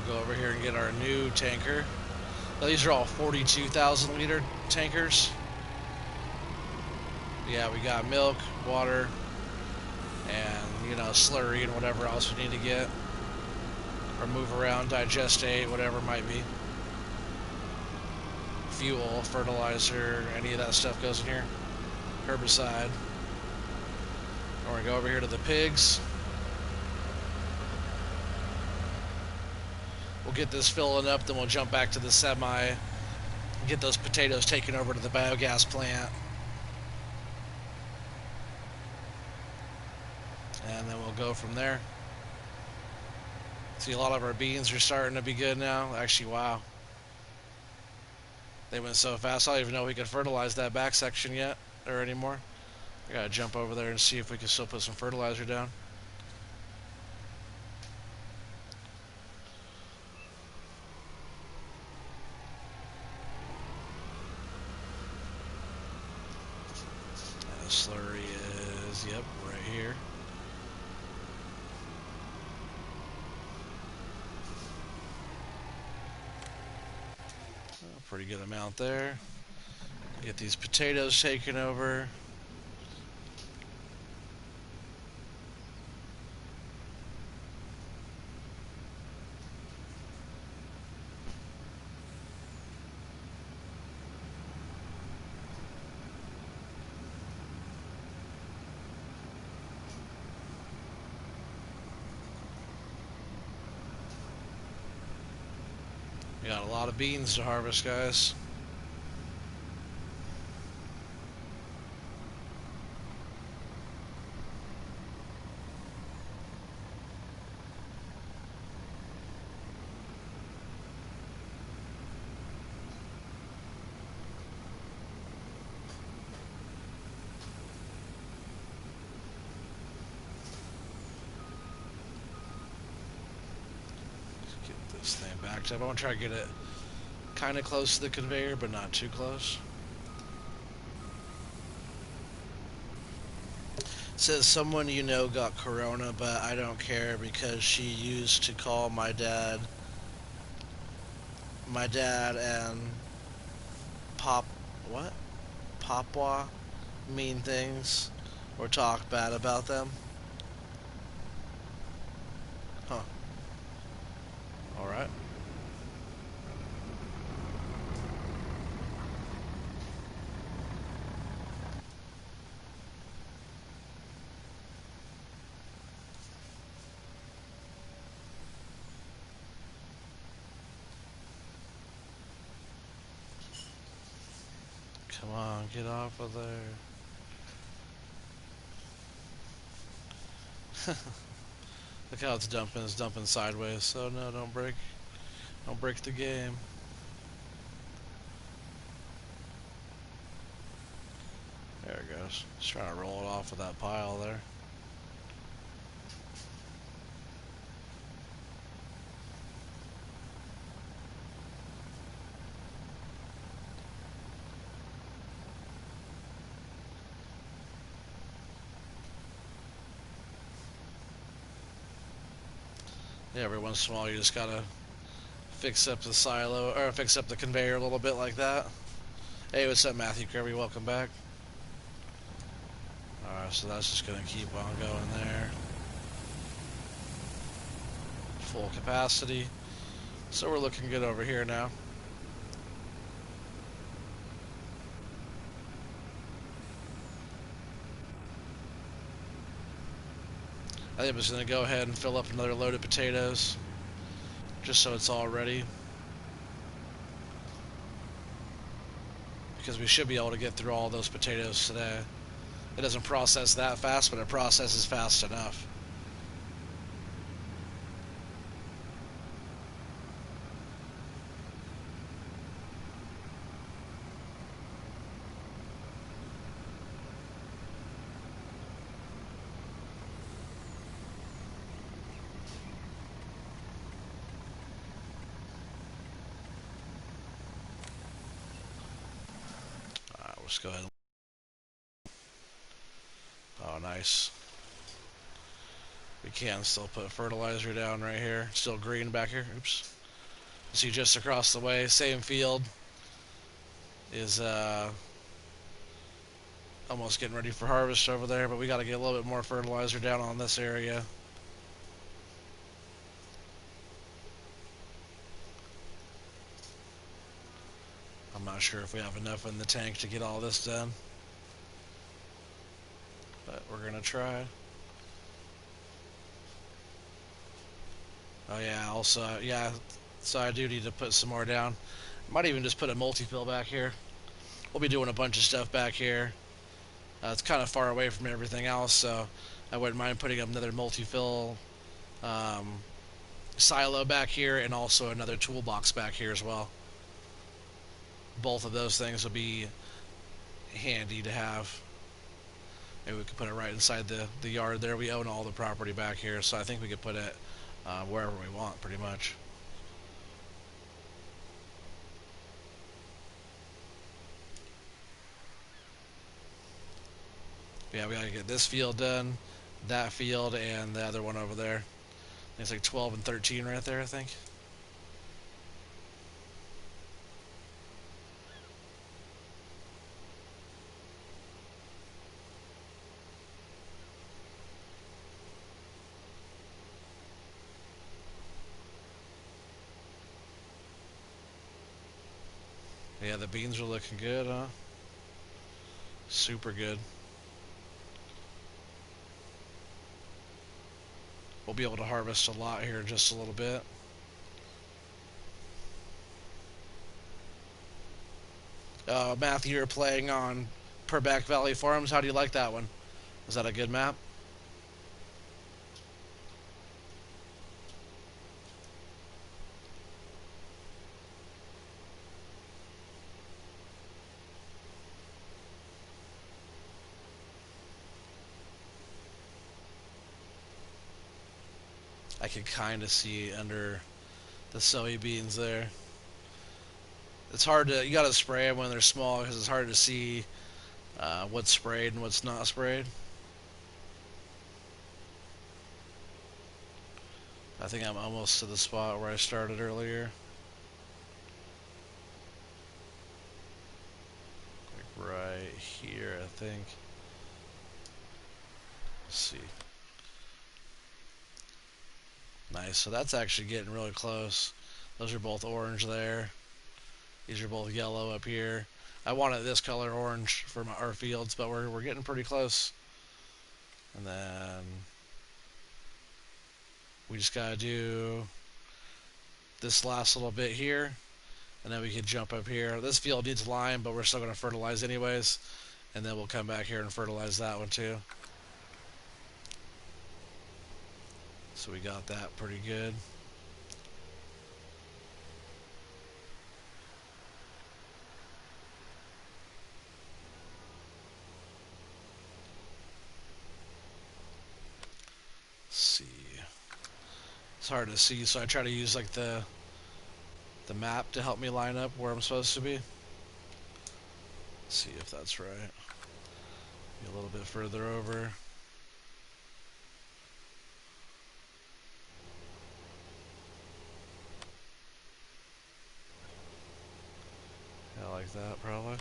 We'll go over here and get our new tanker. Now, these are all 42,000 liter tankers. Yeah, we got milk, water, and, you know, slurry and whatever else we need to get. Or move around, digestate, whatever it might be. Fuel, fertilizer, any of that stuff goes in here. Herbicide. We're going to go over here to the pigs. We'll get this filling up, then we'll jump back to the semi, get those potatoes taken over to the biogas plant. And then we'll go from there. See, a lot of our beans are starting to be good now. Actually, wow. They went so fast, I don't even know if we can fertilize that back section yet, or anymore. I gotta jump over there and see if we can still put some fertilizer down. Slurry is, yep, right here. Oh, pretty good amount there. Get these potatoes taken over. We got a lot of beans to harvest, guys. this thing backed up. I want to try to get it kind of close to the conveyor, but not too close. Says someone you know got corona, but I don't care because she used to call my dad and Pop, what? Papwa mean things or talk bad about them. Huh. Alright. Come on, get off of there. Look how it's dumping. It's dumping sideways. So no, don't break the game. There it goes. Just trying to roll it off of that pile there. Yeah, every once in a while you just gotta fix up the silo, or fix up the conveyor a little bit like that. Hey, what's up, Matthew Kirby? Welcome back. Alright, so that's just gonna keep on going there. Full capacity. So we're looking good over here now. I think I'm just going to go ahead and fill up another load of potatoes, just so it's all ready. Because we should be able to get through all those potatoes today. It doesn't process that fast, but it processes fast enough. Alright, let's go ahead. Oh, nice. We can still put fertilizer down right here. Still green back here. Oops. See, just across the way, same field is almost getting ready for harvest over there, but we got to get a little bit more fertilizer down on this area. I'm not sure if we have enough in the tank to get all this done, but we're gonna try. Oh yeah, also, yeah, so I do need to put some more down. Might even just put a multi-fill back here. We'll be doing a bunch of stuff back here. It's kind of far away from everything else, so I wouldn't mind putting up another multi-fill um, silo back here and also another toolbox back here as well. Both of those things will be handy to have. Maybe we could put it right inside the yard there. We own all the property back here, so I think we could put it wherever we want, pretty much. But yeah, we gotta get this field done, that field, and the other one over there. It's like 12 and 13 right there, I think. Yeah, the beans are looking good, huh? Super good. We'll be able to harvest a lot here in just a little bit. Matthew, you're playing on Purbeck Valley Farms. How do you like that one? Is that a good map? I can kind of see under the soybeans there. It's hard to, you gotta spray them when they're small because it's hard to see what's sprayed and what's not sprayed. I think I'm almost to the spot where I started earlier. Like right here, I think. Let's see. Nice, so that's actually getting really close. Those are both orange there. These are both yellow up here. I wanted this color orange for our fields, but we're getting pretty close. And then we just gotta do this last little bit here, and then we can jump up here. This field needs lime, but we're still gonna fertilize anyways, and then we'll come back here and fertilize that one too. So we got that pretty good. Let's see. It's hard to see, so I try to use like the map to help me line up where I'm supposed to be. Let's see if that's right. Be a little bit further over. Yeah, like that probably.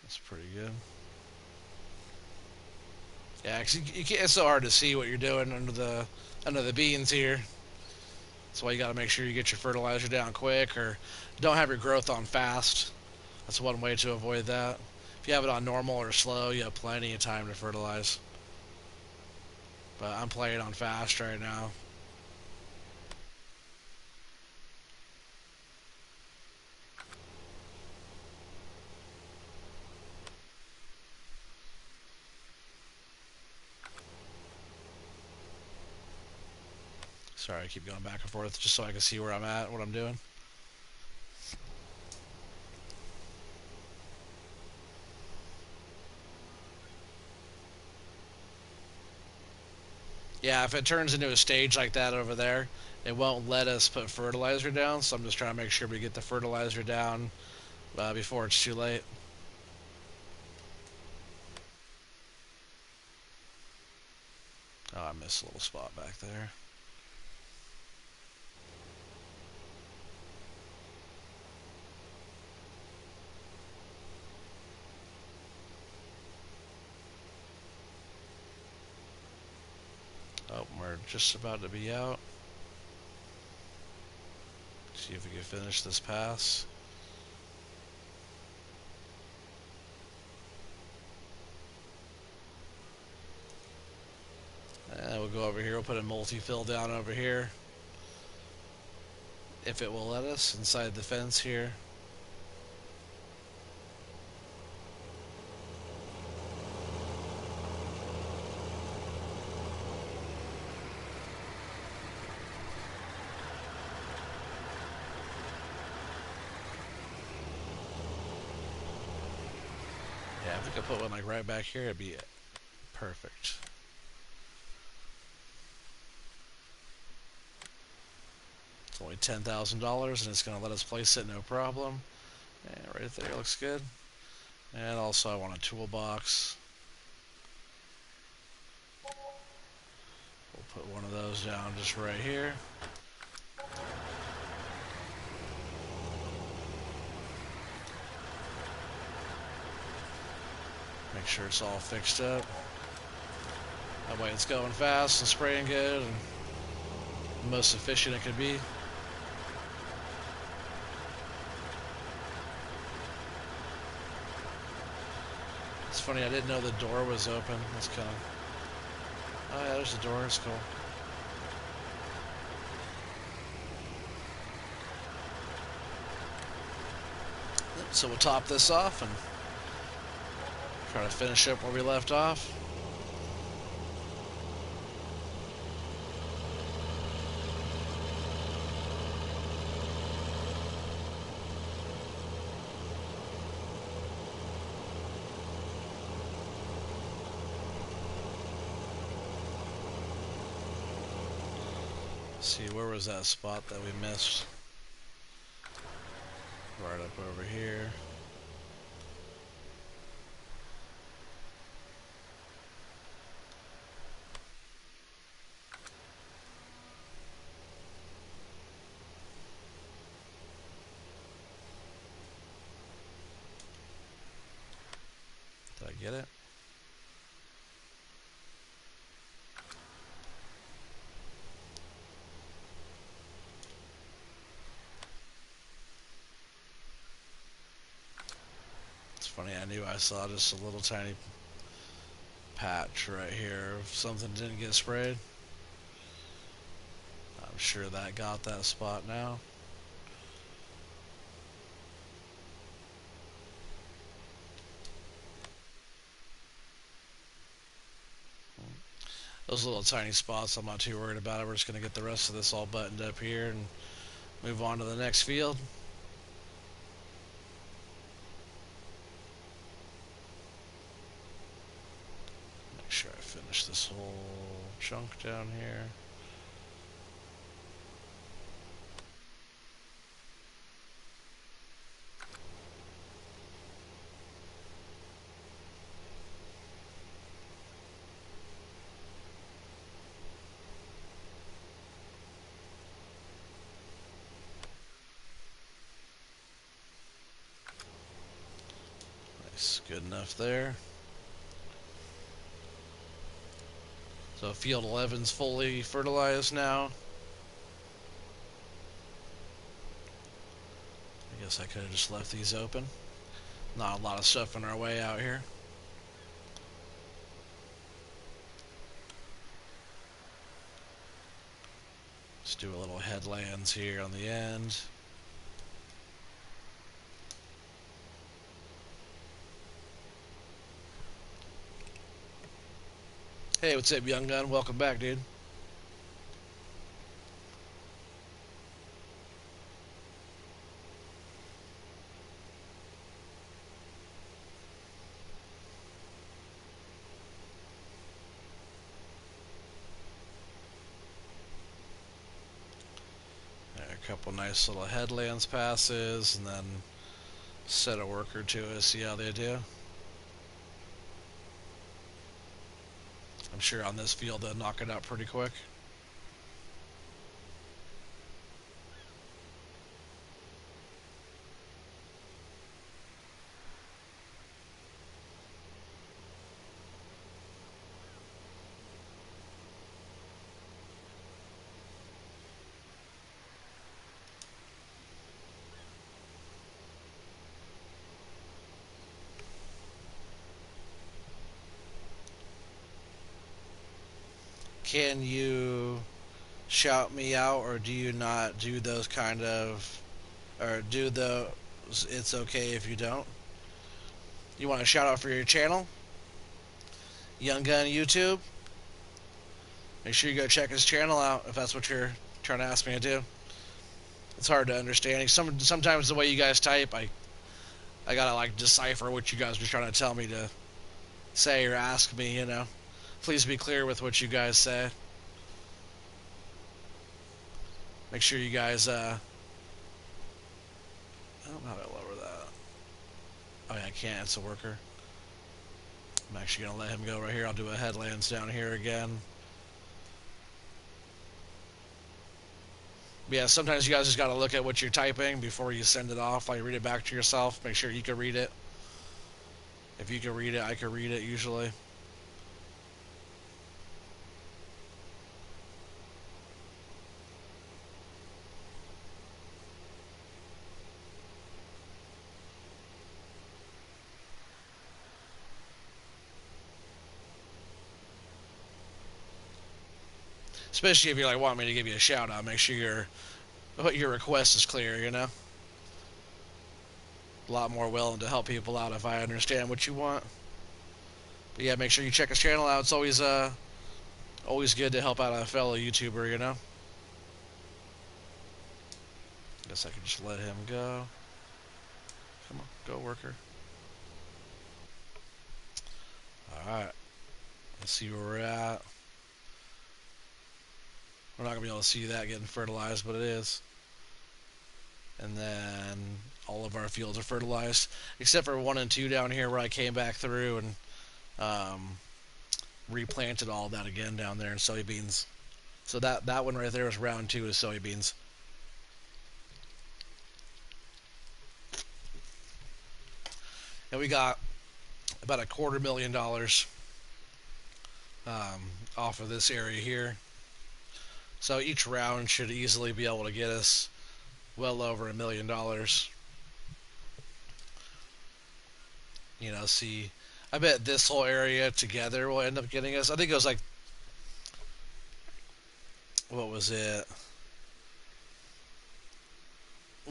That's pretty good. Yeah, cause you can't, it's so hard to see what you're doing under the beans here. That's why you got to make sure you get your fertilizer down quick, or don't have your growth on fast. That's one way to avoid that. If you have it on normal or slow, you have plenty of time to fertilize. But I'm playing on fast right now. Sorry, I keep going back and forth just so I can see where I'm at, what I'm doing. Yeah, if it turns into a stage like that over there, it won't let us put fertilizer down, so I'm just trying to make sure we get the fertilizer down before it's too late. Oh, I missed a little spot back there. Oh, we're just about to be out. See if we can finish this pass. And we'll go over here. We'll put a multi-fill down over here. If it will let us, inside the fence here. Yeah, if we could put one like right back here, it'd be perfect. It's only $10,000 and it's going to let us place it no problem. And right there looks good. And also I want a toolbox. We'll put one of those down just right here. Make sure it's all fixed up. That way it's going fast and spraying good and the most efficient it could be. It's funny, I didn't know the door was open. That's kind of... Oh yeah, there's the door. It's cool. So we'll top this off and try to finish up where we left off. See, where was that spot that we missed? Right up over here. Did I get it? It's funny, I knew I saw just a little tiny patch right here if something didn't get sprayed. I'm sure that got that spot now. Those little tiny spots, I'm not too worried about it. We're just going to get the rest of this all buttoned up here and move on to the next field. Make sure I finish this whole chunk down here. Nice, good enough there. So field 11's fully fertilized now. I guess I could have just left these open. Not a lot of stuff in our way out here. Let's do a little headlands here on the end. Hey, what's up, young gun? Welcome back, dude. A couple nice little headlands passes, and then set a worker to us, see how they do. I'm sure on this field they'll knock it out pretty quick. Can you shout me out, or do you not do those kind of, or do those, it's okay if you don't? You want a shout out for your channel? Young Gun YouTube? Make sure you go check his channel out if that's what you're trying to ask me to do. It's hard to understand. Sometimes the way you guys type, I gotta like decipher what you guys are trying to tell me to say or ask me, you know. Please be clear with what you guys say. Make sure you guys, I don't know how to lower that. Oh yeah, I can't, it's a worker. I'm actually gonna let him go right here. I'll do a headlands down here again. But yeah, sometimes you guys just gotta look at what you're typing before you send it off. Like read it back to yourself. Make sure you can read it. If you can read it, I can read it usually. Especially if you like want me to give you a shout out, make sure your request is clear, you know? A lot more willing to help people out if I understand what you want. But yeah, make sure you check his channel out. It's always good to help out a fellow YouTuber, you know? Guess I can just let him go. Come on, go worker. Alright. Let's see where we're at. We're not going to be able to see that getting fertilized, but it is. And then all of our fields are fertilized, except for 1 and 2 down here where I came back through and replanted all that again down there in soybeans. So that one right there is round 2 is soybeans. And we got about $250,000 off of this area here. So each round should easily be able to get us well over $1 million. You know, see, I bet this whole area together will end up getting us. I think it was like, what was it?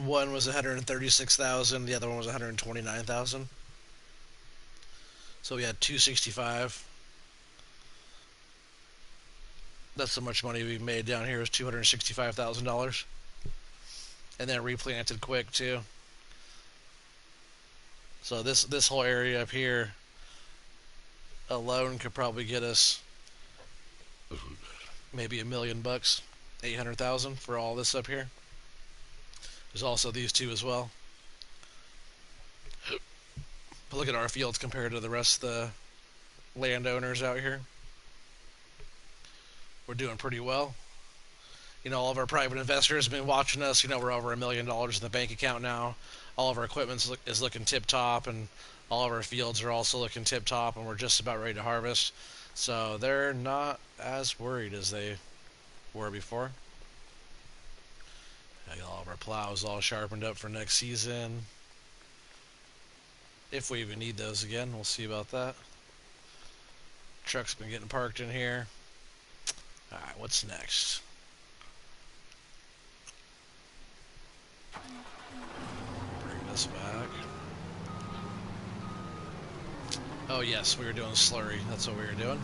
One was 136,000, the other one was 129,000. So we had 265. That's how much money we made down here is $265,000. And then replanted quick too. So this whole area up here alone could probably get us maybe $1 million, 800,000 for all this up here. There's also these two as well. But look at our fields compared to the rest of the landowners out here. We're doing pretty well. You know, all of our private investors have been watching us. You know, we're over $1 million in the bank account now. All of our equipment is looking tip top, and all of our fields are also looking tip top, and we're just about ready to harvest. So they're not as worried as they were before. I got all of our plows all sharpened up for next season. If we even need those again, we'll see about that. Truck's been getting parked in here. Alright, what's next? Bring this back. Oh yes, we were doing slurry. That's what we were doing.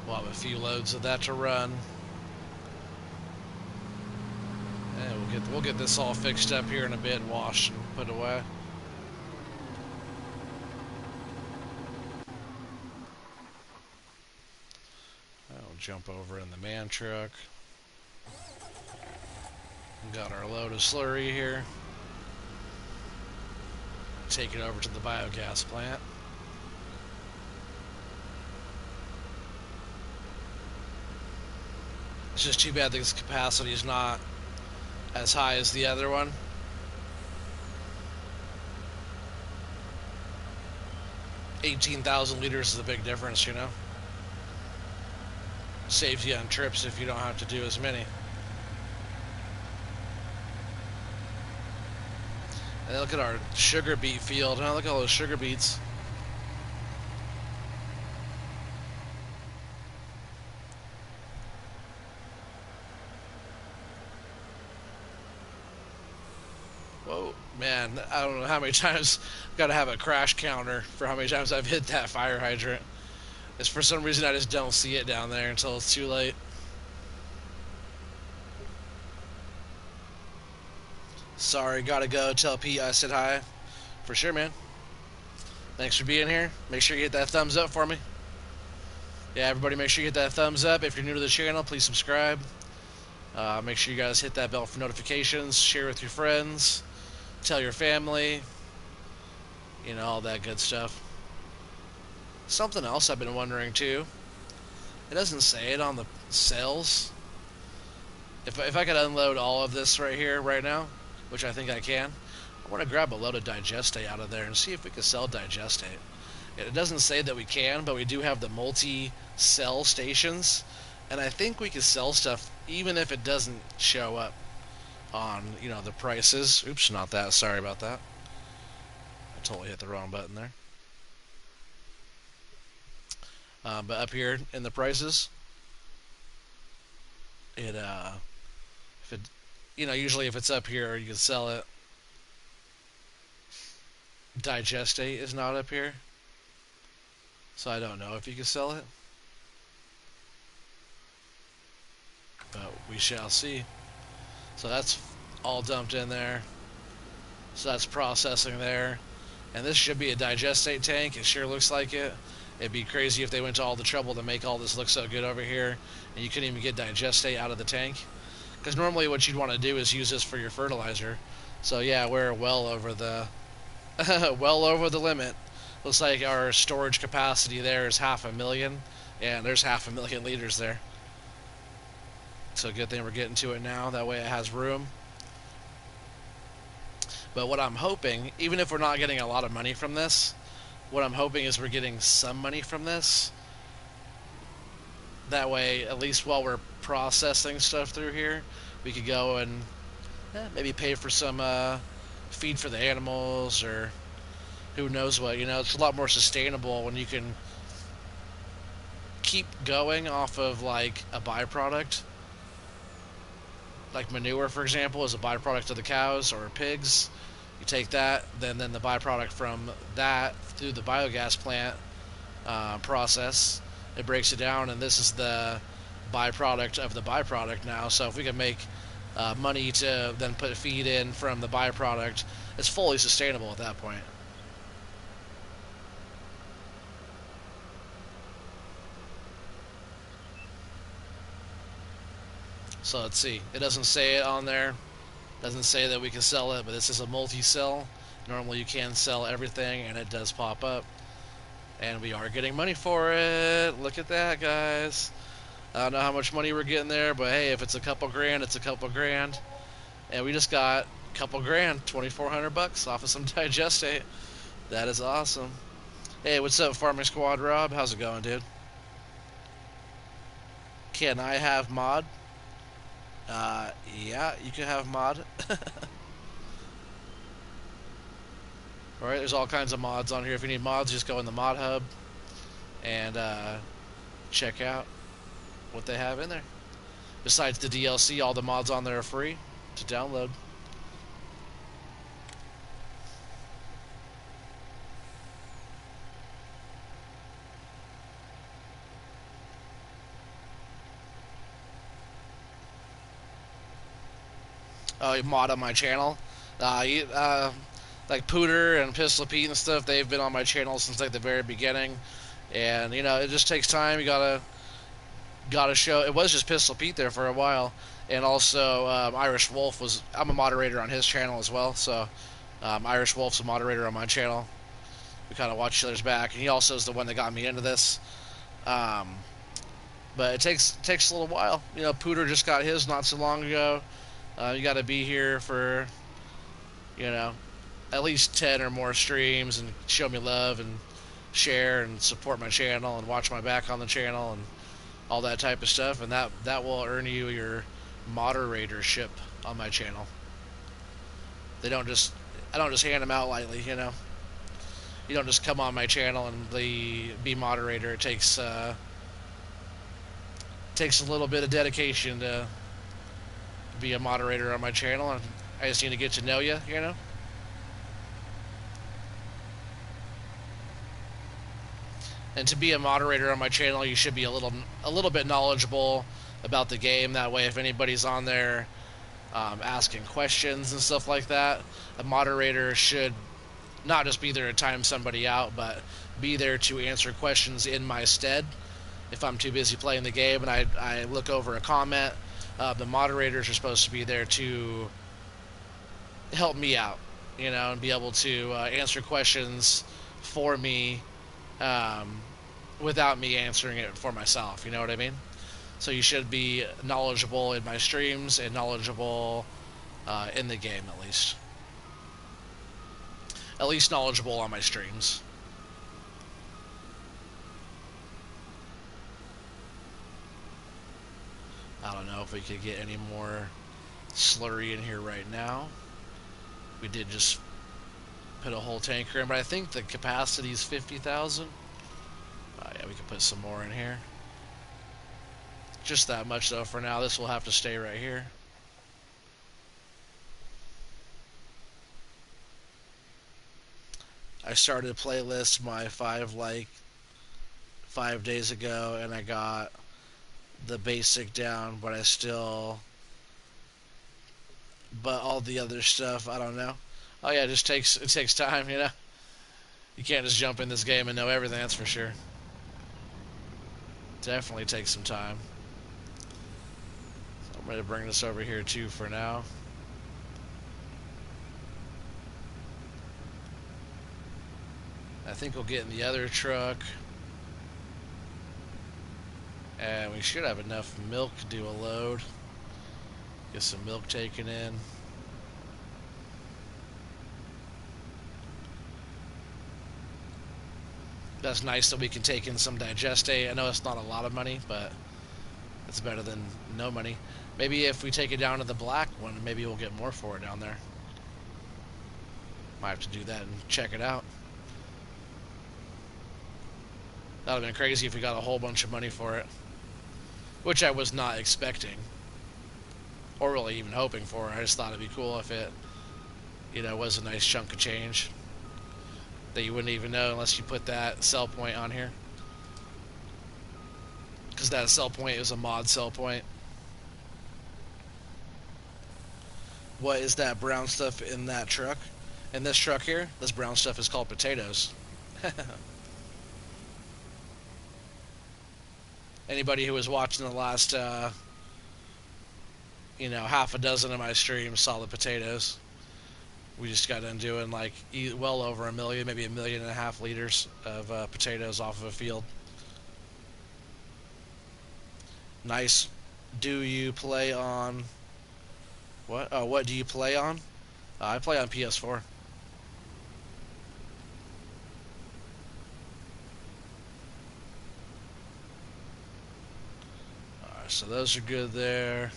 We'll have a few loads of that to run. And we'll get this all fixed up here in a bit, washed and put away. I'll jump over in the man truck. We got our load of slurry here. Take it over to the biogas plant. It's just too bad this capacity is not as high as the other one. $18,000 liters is a big difference, you know. Saves you on trips if you don't have to do as many. And look at our sugar beet field. Huh? Look at all those sugar beets. Whoa, man, I don't know how many times I've got to have a crash counter for how many times I've hit that fire hydrant. It's for some reason I just don't see it down there until it's too late. Sorry, gotta go. Tell Pete I said hi. For sure, man. Thanks for being here. Make sure you hit that thumbs up for me. Yeah, everybody make sure you hit that thumbs up. If you're new to the channel, please subscribe. Make sure you guys hit that bell for notifications. Share with your friends. Tell your family. You know, all that good stuff. Something else I've been wondering too. It doesn't say it on the sales. If I could unload all of this right here, right now, which I think I can, I want to grab a load of digestate out of there and see if we can sell digestate. It doesn't say that we can, but we do have the multi-sell stations, and I think we can sell stuff even if it doesn't show up on, you know, the prices. Oops, not that. Sorry about that. I totally hit the wrong button there. But up here in the prices, if it, you know, usually if it's up here, you can sell it. Digestate is not up here, so I don't know if you can sell it, but we shall see. So that's all dumped in there. So that's processing there, and this should be a digestate tank. It sure looks like it. It'd be crazy if they went to all the trouble to make all this look so good over here, and you couldn't even get digestate out of the tank. Because normally what you'd want to do is use this for your fertilizer. So yeah, we're well over the well over the limit. Looks like our storage capacity there is 500,000, and there's 500,000 liters there. So good thing we're getting to it now. That way it has room. But what I'm hoping, even if we're not getting a lot of money from this, what I'm hoping is we're getting some money from this. That way, at least while we're processing stuff through here, we could go and maybe pay for some feed for the animals, or who knows what. You know, it's a lot more sustainable when you can keep going off of like a byproduct. Like manure, for example, is a byproduct of the cows or pigs. You take that, then the byproduct from that through the biogas plant process, it breaks it down, and this is the byproduct of the byproduct now. So if we can make money to then put feed in from the byproduct, it's fully sustainable at that point. So let's see. It doesn't say it on there. Doesn't say that we can sell it, but this is a multi-sell. Normally you can sell everything, and it does pop up. And we are getting money for it. Look at that, guys. I don't know how much money we're getting there, but hey, if it's a couple grand, it's a couple grand. And we just got a couple grand, 2,400 bucks off of some digestate. That is awesome. Hey, what's up, Farming Squad Rob? How's it going, dude? Can I have mod? Yeah, you can have mod. Alright, there's all kinds of mods on here. If you need mods, just go in the mod hub and check out what they have in there. Besides the DLC, all the mods on there are free to download. Oh, you mod on my channel? Like Pooter and Pistol Pete and stuff, they've been on my channel since like the very beginning. And you know, it just takes time. You gotta show. It was just Pistol Pete there for a while, and also Irish Wolf was. I'm a moderator on his channel as well. So Irish Wolf's a moderator on my channel. We kind of watch each other's back, and he also is the one that got me into this. Um, but it takes a little while. You know, Pooter just got his not so long ago. You got to be here for, you know, at least 10 or more streams and show me love and share and support my channel and watch my back on the channel and all that type of stuff, and that will earn you your moderatorship on my channel. I don't just hand them out lightly, you know. You don't just come on my channel and be moderator. It takes a little bit of dedication to be a moderator on my channel, and I just need to get to know you, you know. And to be a moderator on my channel, you should be a little bit knowledgeable about the game. That way, if anybody's on there asking questions and stuff like that, a moderator should not just be there to time somebody out, but be there to answer questions in my stead. If I'm too busy playing the game and I look over a comment, the moderators are supposed to be there to help me out, you know, and be able to answer questions for me without me answering it for myself. You know what I mean? So you should be knowledgeable in my streams and knowledgeable in the game, at least. At least knowledgeable on my streams. I don't know if we could get any more slurry in here right now. We did just put a whole tanker in, but I think the capacity is 50,000. Yeah, we could put some more in here. Just that much though for now. This will have to stay right here. I started a playlist my 5 days ago, and I got the basic down, but but all the other stuff, I don't know. Oh yeah, it takes time, you know. You can't just jump in this game and know everything, that's for sure. Definitely take some time. So I'm going to bring this over here too for now. I think we'll get in the other truck. And we should have enough milk to do a load. Get some milk taken in. That's nice that we can take in some digestate. I know it's not a lot of money, but it's better than no money. Maybe if we take it down to the black one, maybe we'll get more for it down there. Might have to do that and check it out. That would have been crazy if we got a whole bunch of money for it. Which I was not expecting. Or really even hoping for. I just thought it'd be cool if it, you know, was a nice chunk of change that you wouldn't even know unless you put that sell point on here. Because that sell point is a mod sell point. What is that brown stuff in that truck? In this truck here, this brown stuff is called potatoes. Anybody who was watching the last, you know, half a dozen of my streams saw the potatoes. We just got done doing like well over a million, maybe 1.5 million liters of potatoes off of a field. Nice. Do you play on... What? Oh, what do you play on? I play on PS4. Alright, so those are good there.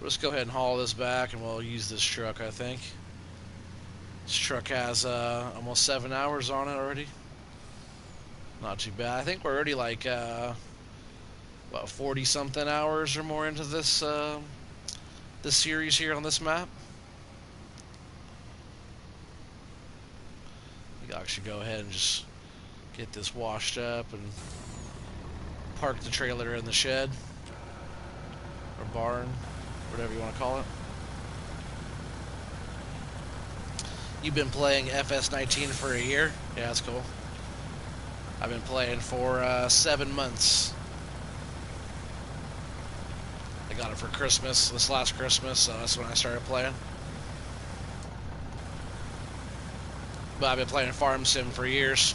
Let's go ahead and haul this back and we'll use this truck, I think. This truck has almost 7 hours on it already. Not too bad. I think we're already like about 40 something hours or more into this this series here on this map. We can actually go ahead and just get this washed up and park the trailer in the shed or barn, whatever you want to call it. You've been playing FS19 for a year? Yeah, that's cool. I've been playing for 7 months. I got it for Christmas, this last Christmas, so that's when I started playing. But I've been playing Farm Sim for years.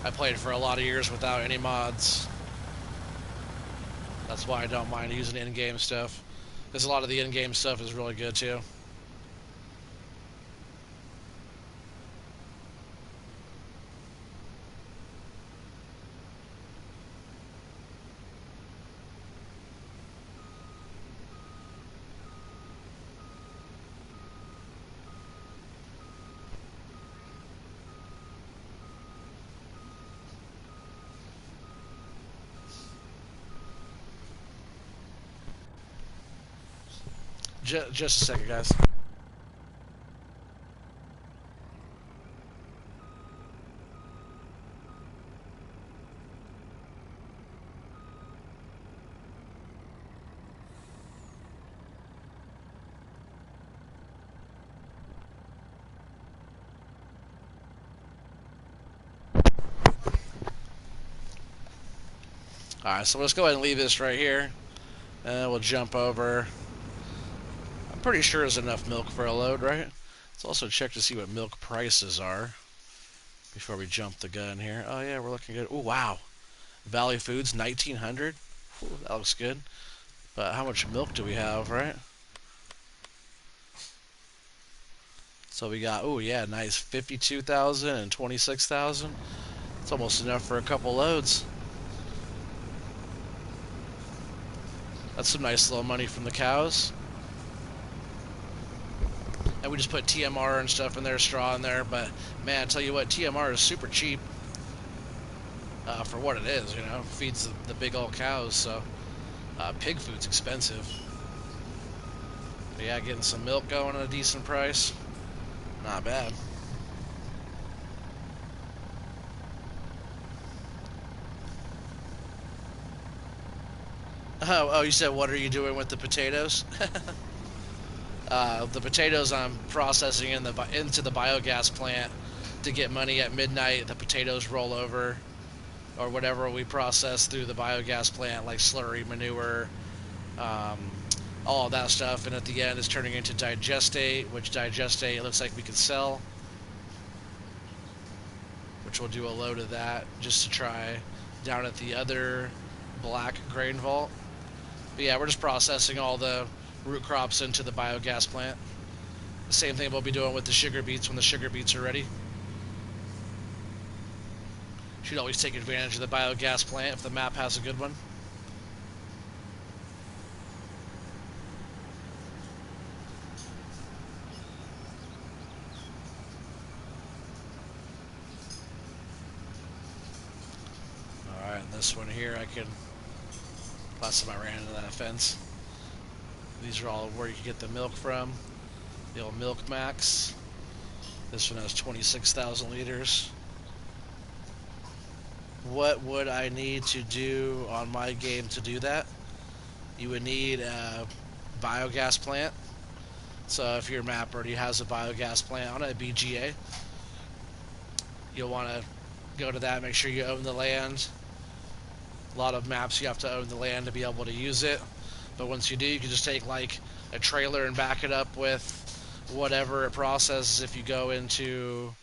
I played for a lot of years without any mods. That's why I don't mind using in-game stuff. Because a lot of the in-game stuff is really good too. Just a second, guys. Alright, so let's go ahead and leave this right here. And we'll jump over. I'm pretty sure there's enough milk for a load, right? Let's also check to see what milk prices are before we jump the gun here. Oh yeah, we're looking good. Oh wow. Valley Foods, 1900. Ooh, that looks good. But how much milk do we have, right? So we got, oh yeah, nice 52,000 and 26,000. It's almost enough for a couple loads. That's some nice little money from the cows. And we just put TMR and stuff in there, straw in there. But man, I tell you what, TMR is super cheap for what it is. You know, feeds the big old cows. So pig food's expensive. But yeah, getting some milk going at a decent price, not bad. Oh, you said what are you doing with the potatoes? The potatoes I'm processing into the biogas plant to get money at midnight. The potatoes roll over, or whatever we process through the biogas plant, like slurry, manure, um, all of that stuff. And at the end, it's turning into digestate, which digestate it looks like we can sell, which we'll do a load of that just to try down at the other black grain vault. But yeah, we're just processing all the root crops into the biogas plant. The same thing we'll be doing with the sugar beets when the sugar beets are ready. Should always take advantage of the biogas plant if the map has a good one. Alright, and this one here I can... Last time I ran into that fence. These are all where you can get the milk from. The old Milk Max. This one has 26,000 liters. What would I need to do on my game to do that? You would need a biogas plant. So if your map already has a biogas plant on it, a BGA, you'll want to go to that, make sure you own the land. A lot of maps you have to own the land to be able to use it. But once you do, you can just take like a trailer and back it up with whatever it processes. If you go into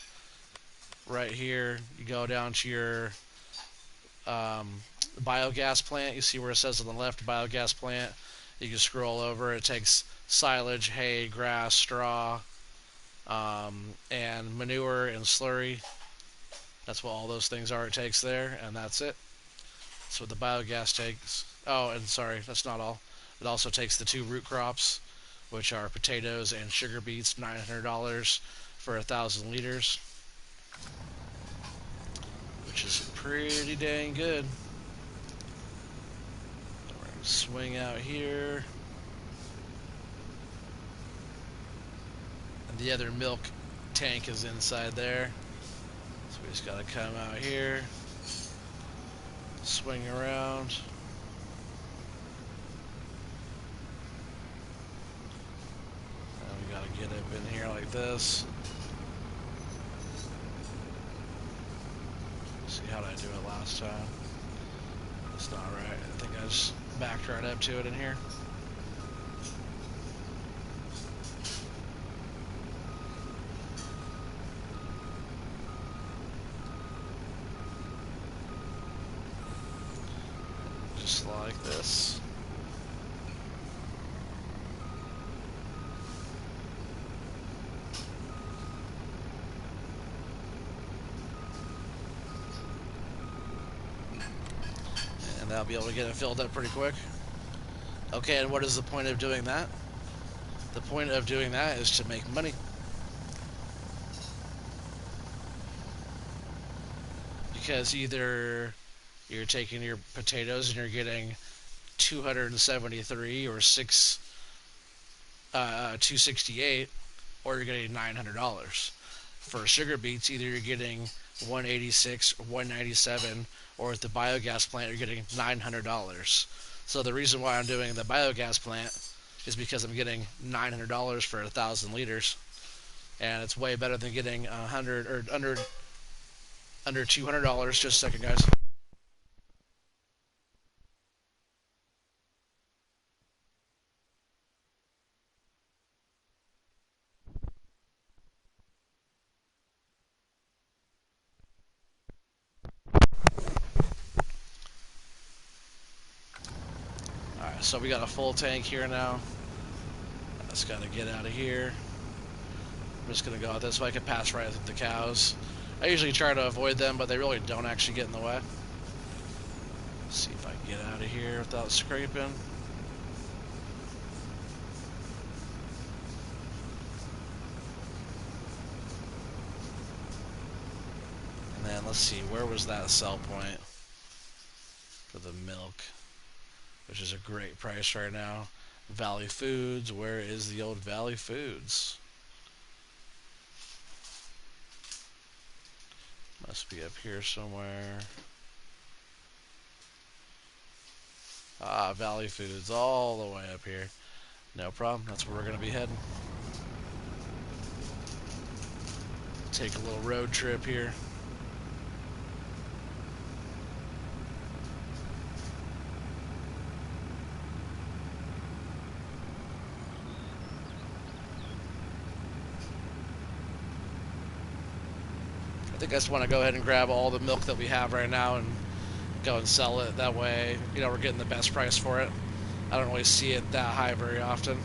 right here, you go down to your biogas plant. You see where it says on the left, biogas plant. You can scroll over. It takes silage, hay, grass, straw, and manure and slurry. That's what all those things are. It takes there, and that's it. That's what the biogas takes. Oh, and sorry, that's not all. It also takes the 2 root crops, which are potatoes and sugar beets, $900 for 1,000 liters, which is pretty dang good. We're gonna swing out here, and the other milk tank is inside there. So we just gotta come out here, swing around. And we gotta get up in here like this. See how did I do it last time? That's not right. I think I just backed right up to it in here. Just like this. And I'll be able to get it filled up pretty quick. Okay, and what is the point of doing that? The point of doing that is to make money. Because either you're taking your potatoes and you're getting 273 or 268, or you're getting $900. For sugar beets, either you're getting 186 or 197, or at the biogas plant you're getting $900. So the reason why I'm doing the biogas plant is because I'm getting $900 for 1,000 liters, and it's way better than getting 100 or under $200. Just a second, guys. Alright, so we got a full tank here now. I just gotta get out of here. I'm just gonna go out this way. I can pass right through the cows. I usually try to avoid them, but they really don't actually get in the way. Let's see if I can get out of here without scraping. And then let's see, where was that sell point for the milk? Which is a great price right now. Valley Foods, where is the old Valley Foods? Must be up here somewhere. Ah, Valley Foods, all the way up here. No problem. That's where we're going to be heading. Take a little road trip here. I think I just want to go ahead and grab all the milk that we have right now and go and sell it. That way, you know, we're getting the best price for it. I don't really see it that high very often.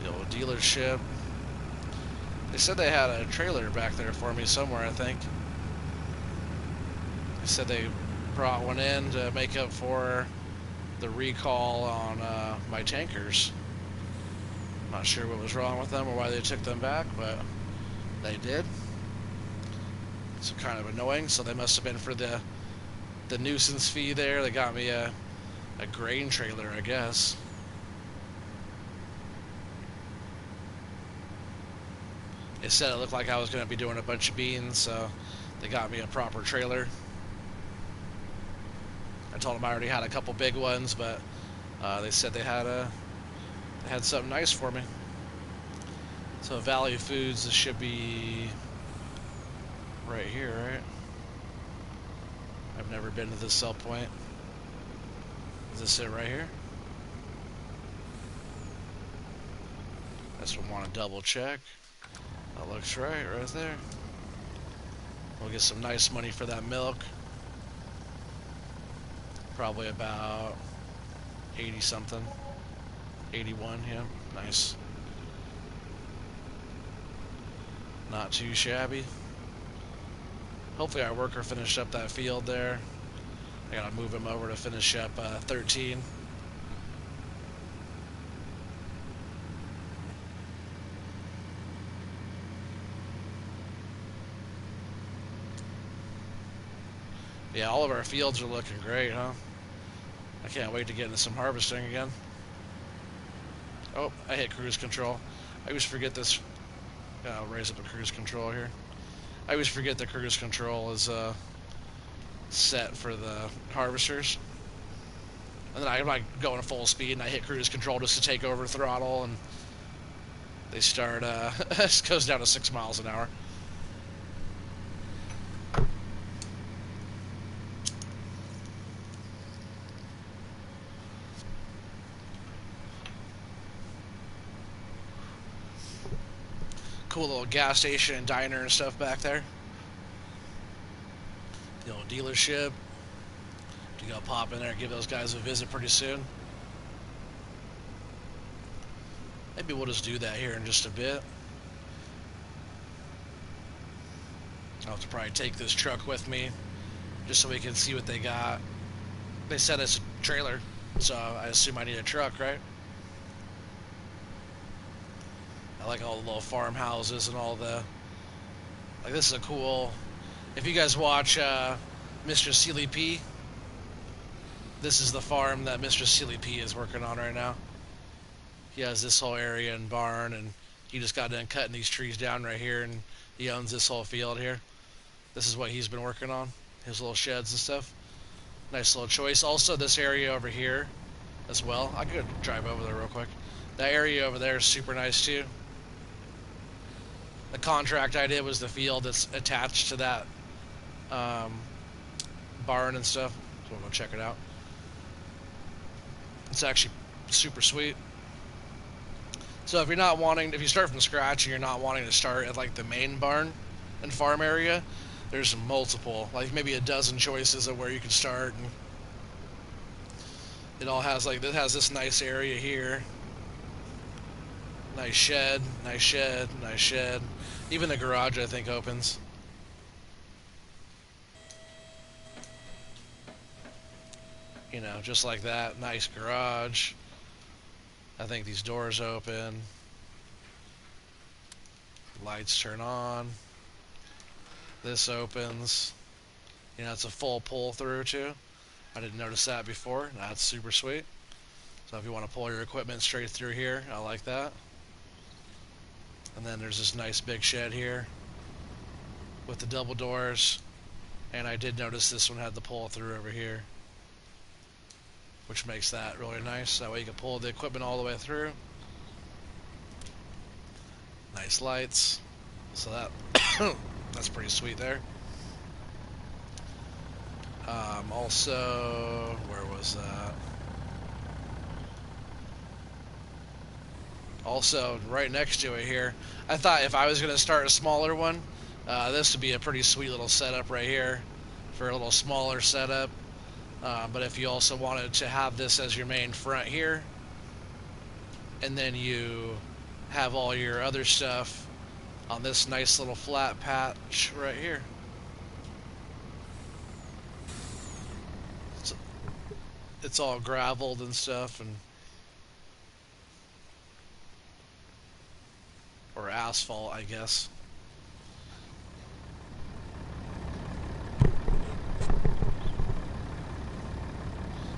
The old dealership. They said they had a trailer back there for me somewhere, I think. They said they brought one in to make up for the recall on my tankers. I'm not sure what was wrong with them or why they took them back, but they did. It's kind of annoying, so they must have been for the nuisance fee there. They got me a grain trailer, I guess. They said it looked like I was going to be doing a bunch of beans, so they got me a proper trailer. I told them I already had a couple big ones, but they said they had something nice for me. So Value Foods, this should be right here, right? I've never been to this sell point. Is this it right here? I just want to double check. That looks right there. We'll get some nice money for that milk. Probably about 80 something. 81, yeah, nice. Not too shabby. Hopefully our worker finished up that field there. I gotta move him over to finish up 13. Yeah, all of our fields are looking great, huh? I can't wait to get into some harvesting again. Oh, I hit cruise control. I always forget this. I'll raise up the cruise control here. I always forget the cruise control is set for the harvesters. And then I'm like going full speed and I hit cruise control just to take over throttle and they start, it goes down to 6 miles an hour. Cool little gas station and diner and stuff back there. The old dealership. You gotta pop in there and give those guys a visit pretty soon. Maybe we'll just do that here in just a bit. I'll have to probably take this truck with me just so we can see what they got. They said it's a trailer, so I assume I need a truck, right? I like all the little farmhouses and all the... Like, this is a cool... If you guys watch Mr. Sealy P, this is the farm that Mr. Sealy P is working on right now. He has this whole area and barn, and he just got done cutting these trees down right here, and he owns this whole field here. This is what he's been working on, his little sheds and stuff. Nice little choice. Also, this area over here as well. I could drive over there real quick. That area over there is super nice too. The contract I did was the field that's attached to that barn and stuff. So we'll go check it out. It's actually super sweet. So if you start from scratch and you're not wanting to start at like the main barn and farm area, there's multiple, like maybe a dozen choices of where you can start. And it all has like, it has this nice area here. Nice shed, nice shed, nice shed. Even the garage, I think, opens. You know, just like that. Nice garage. I think these doors open. Lights turn on. This opens. You know, it's a full pull through too. I didn't notice that before. That's super sweet. So if you want to pull your equipment straight through here, I like that. And then there's this nice big shed here with the double doors. And I did notice this one had the pull through over here, which makes that really nice. That way you can pull the equipment all the way through. Nice lights. So that that's pretty sweet there. Also, where was that? Also, right next to it here, I thought if I was going to start a smaller one, this would be a pretty sweet little setup right here for a little smaller setup. But if you also wanted to have this as your main front here, and then you have all your other stuff on this nice little flat patch right here. It's all graveled and stuff, and or asphalt, I guess.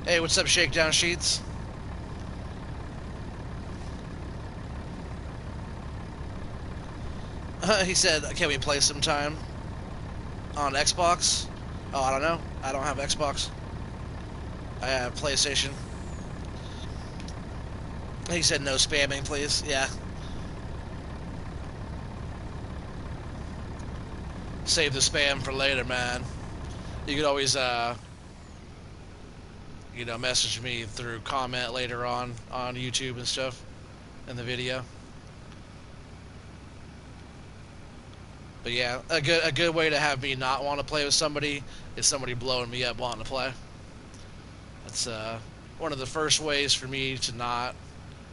Hey, what's up, Shakedown Sheets? He said, can we play sometime on Xbox? Oh, I don't know. I don't have Xbox. I have PlayStation. He said no spamming, please. Yeah. Save the spam for later, man. You could always, message me through comment later on YouTube and stuff in the video. But yeah, a good way to have me not want to play with somebody is somebody blowing me up wanting to play. That's one of the first ways for me to not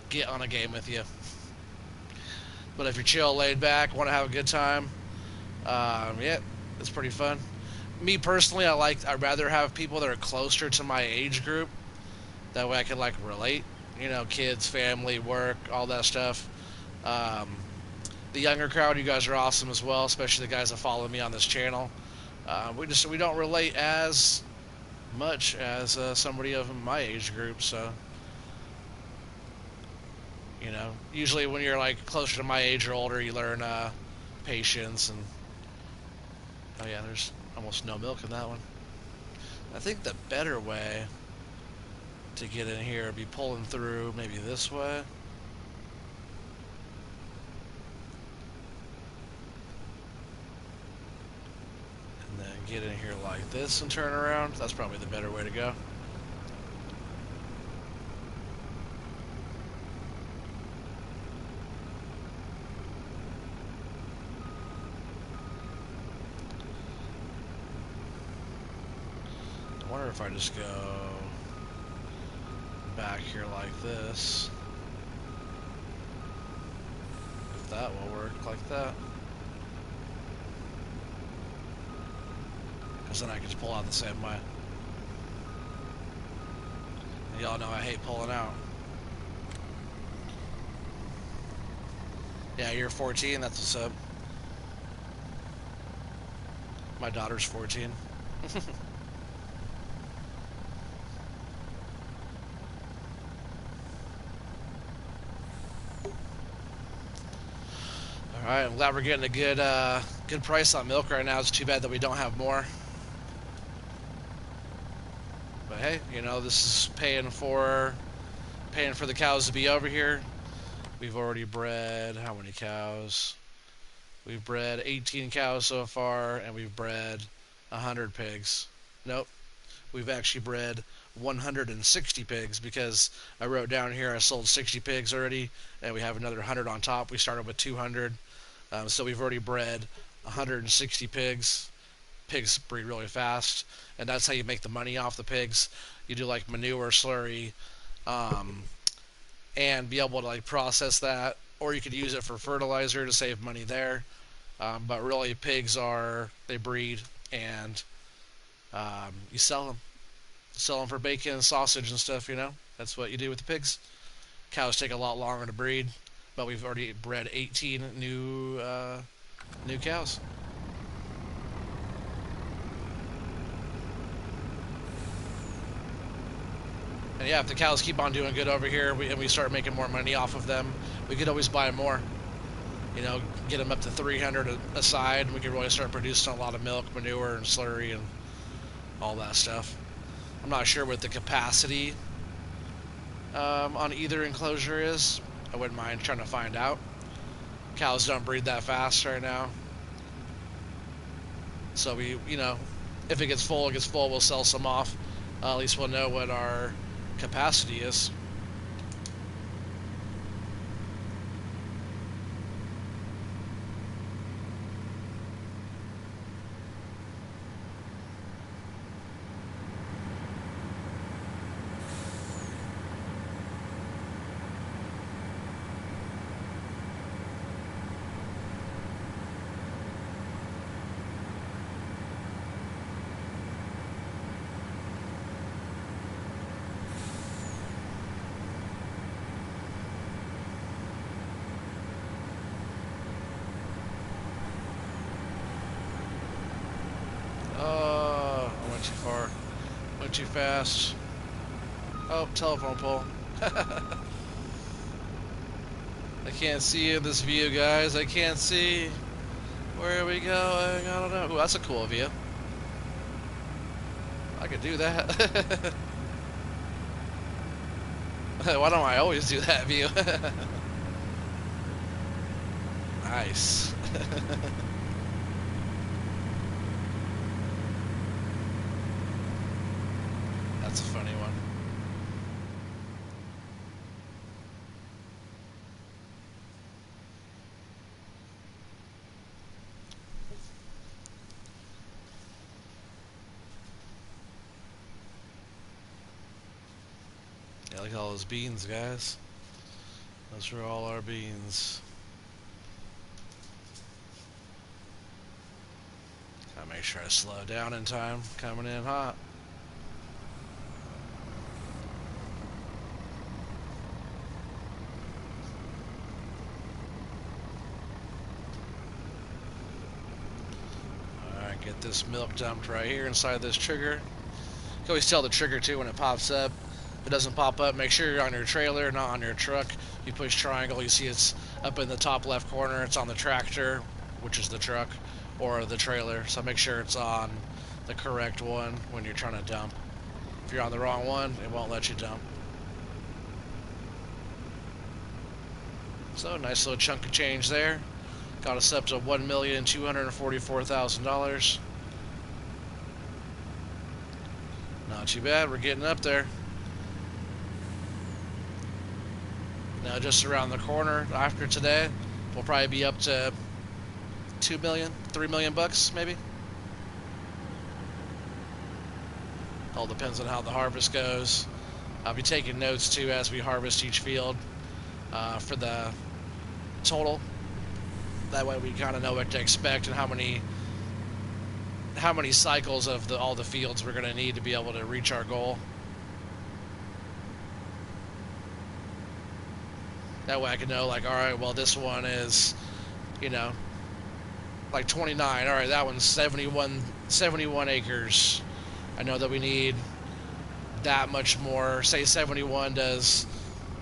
get on a game with you. But if you're chill, laid back, want to have a good time, yeah, it's pretty fun. Me personally, I'd rather have people that are closer to my age group. That way I can like relate. You know, kids, family, work, all that stuff. The younger crowd, you guys are awesome as well, especially the guys that follow me on this channel. We don't relate as much as somebody of my age group, so you know, usually when you're like closer to my age or older, you learn patience and oh yeah, there's almost no milk in that one. I think the better way to get in here would be pulling through maybe this way. And then get in here like this and turn around. That's probably the better way to go. I wonder if I just go back here like this, if that will work like that, because then I can just pull out the same way. And y'all know I hate pulling out. Yeah, you're 14, that's what's up. My daughter's 14. Alright, I'm glad we're getting a good price on milk right now. It's too bad that we don't have more. But hey, you know, this is paying for the cows to be over here. We've already bred how many cows? We've bred 18 cows so far, and we've bred 100 pigs. Nope. We've actually bred 160 pigs because I wrote down here I sold 60 pigs already, and we have another 100 on top. We started with 200. So we've already bred 160 pigs. Pigs breed really fast, and that's how you make the money off the pigs. You do like manure, slurry, and be able to like process that, or you could use it for fertilizer to save money there. But really, pigs they breed, and you sell them. sell them for bacon and sausage and stuff. That's what you do with the pigs. Cows take a lot longer to breed, but we've already bred 18 new cows. And yeah, if the cows keep on doing good over here and we start making more money off of them, we could always buy more. Get them up to 300 a side, and we could really start producing a lot of milk, manure, and slurry, and all that stuff. I'm not sure what the capacity on either enclosure is. I wouldn't mind trying to find out. Cows don't breed that fast right now. So if it gets full, it gets full. We'll sell some off. At least we'll know what our capacity is. I went too far. Went too fast. Oh, telephone pole. I can't see in this view, guys. I can't see. Where are we going? I don't know. Ooh, that's a cool view. I could do that. Why don't I always do that view? Nice. That's a funny one. Yeah, look at all those beans, guys. Those are all our beans. Gotta make sure I slow down in time. Coming in hot. Alright, get this milk dumped right here inside this trigger. You can always tell the trigger too when it pops up. If it doesn't pop up, make sure you're on your trailer, not on your truck. You push triangle, you see it's up in the top left corner. It's on the tractor, which is the truck, or the trailer. So make sure it's on the correct one when you're trying to dump. If you're on the wrong one, it won't let you dump. So nice little chunk of change there. Got us up to $1,244,000. Not too bad. We're getting up there. Now just around the corner after today, we'll probably be up to 2 million, 3 million bucks maybe. All depends on how the harvest goes. I'll be taking notes too as we harvest each field for the total. That way we kind of know what to expect and how many cycles of all the fields we're going to need to be able to reach our goal. That way I can know, like, all right, well, this one is, like 29. All right, that one's 71 acres. I know that we need that much more. Say 71 does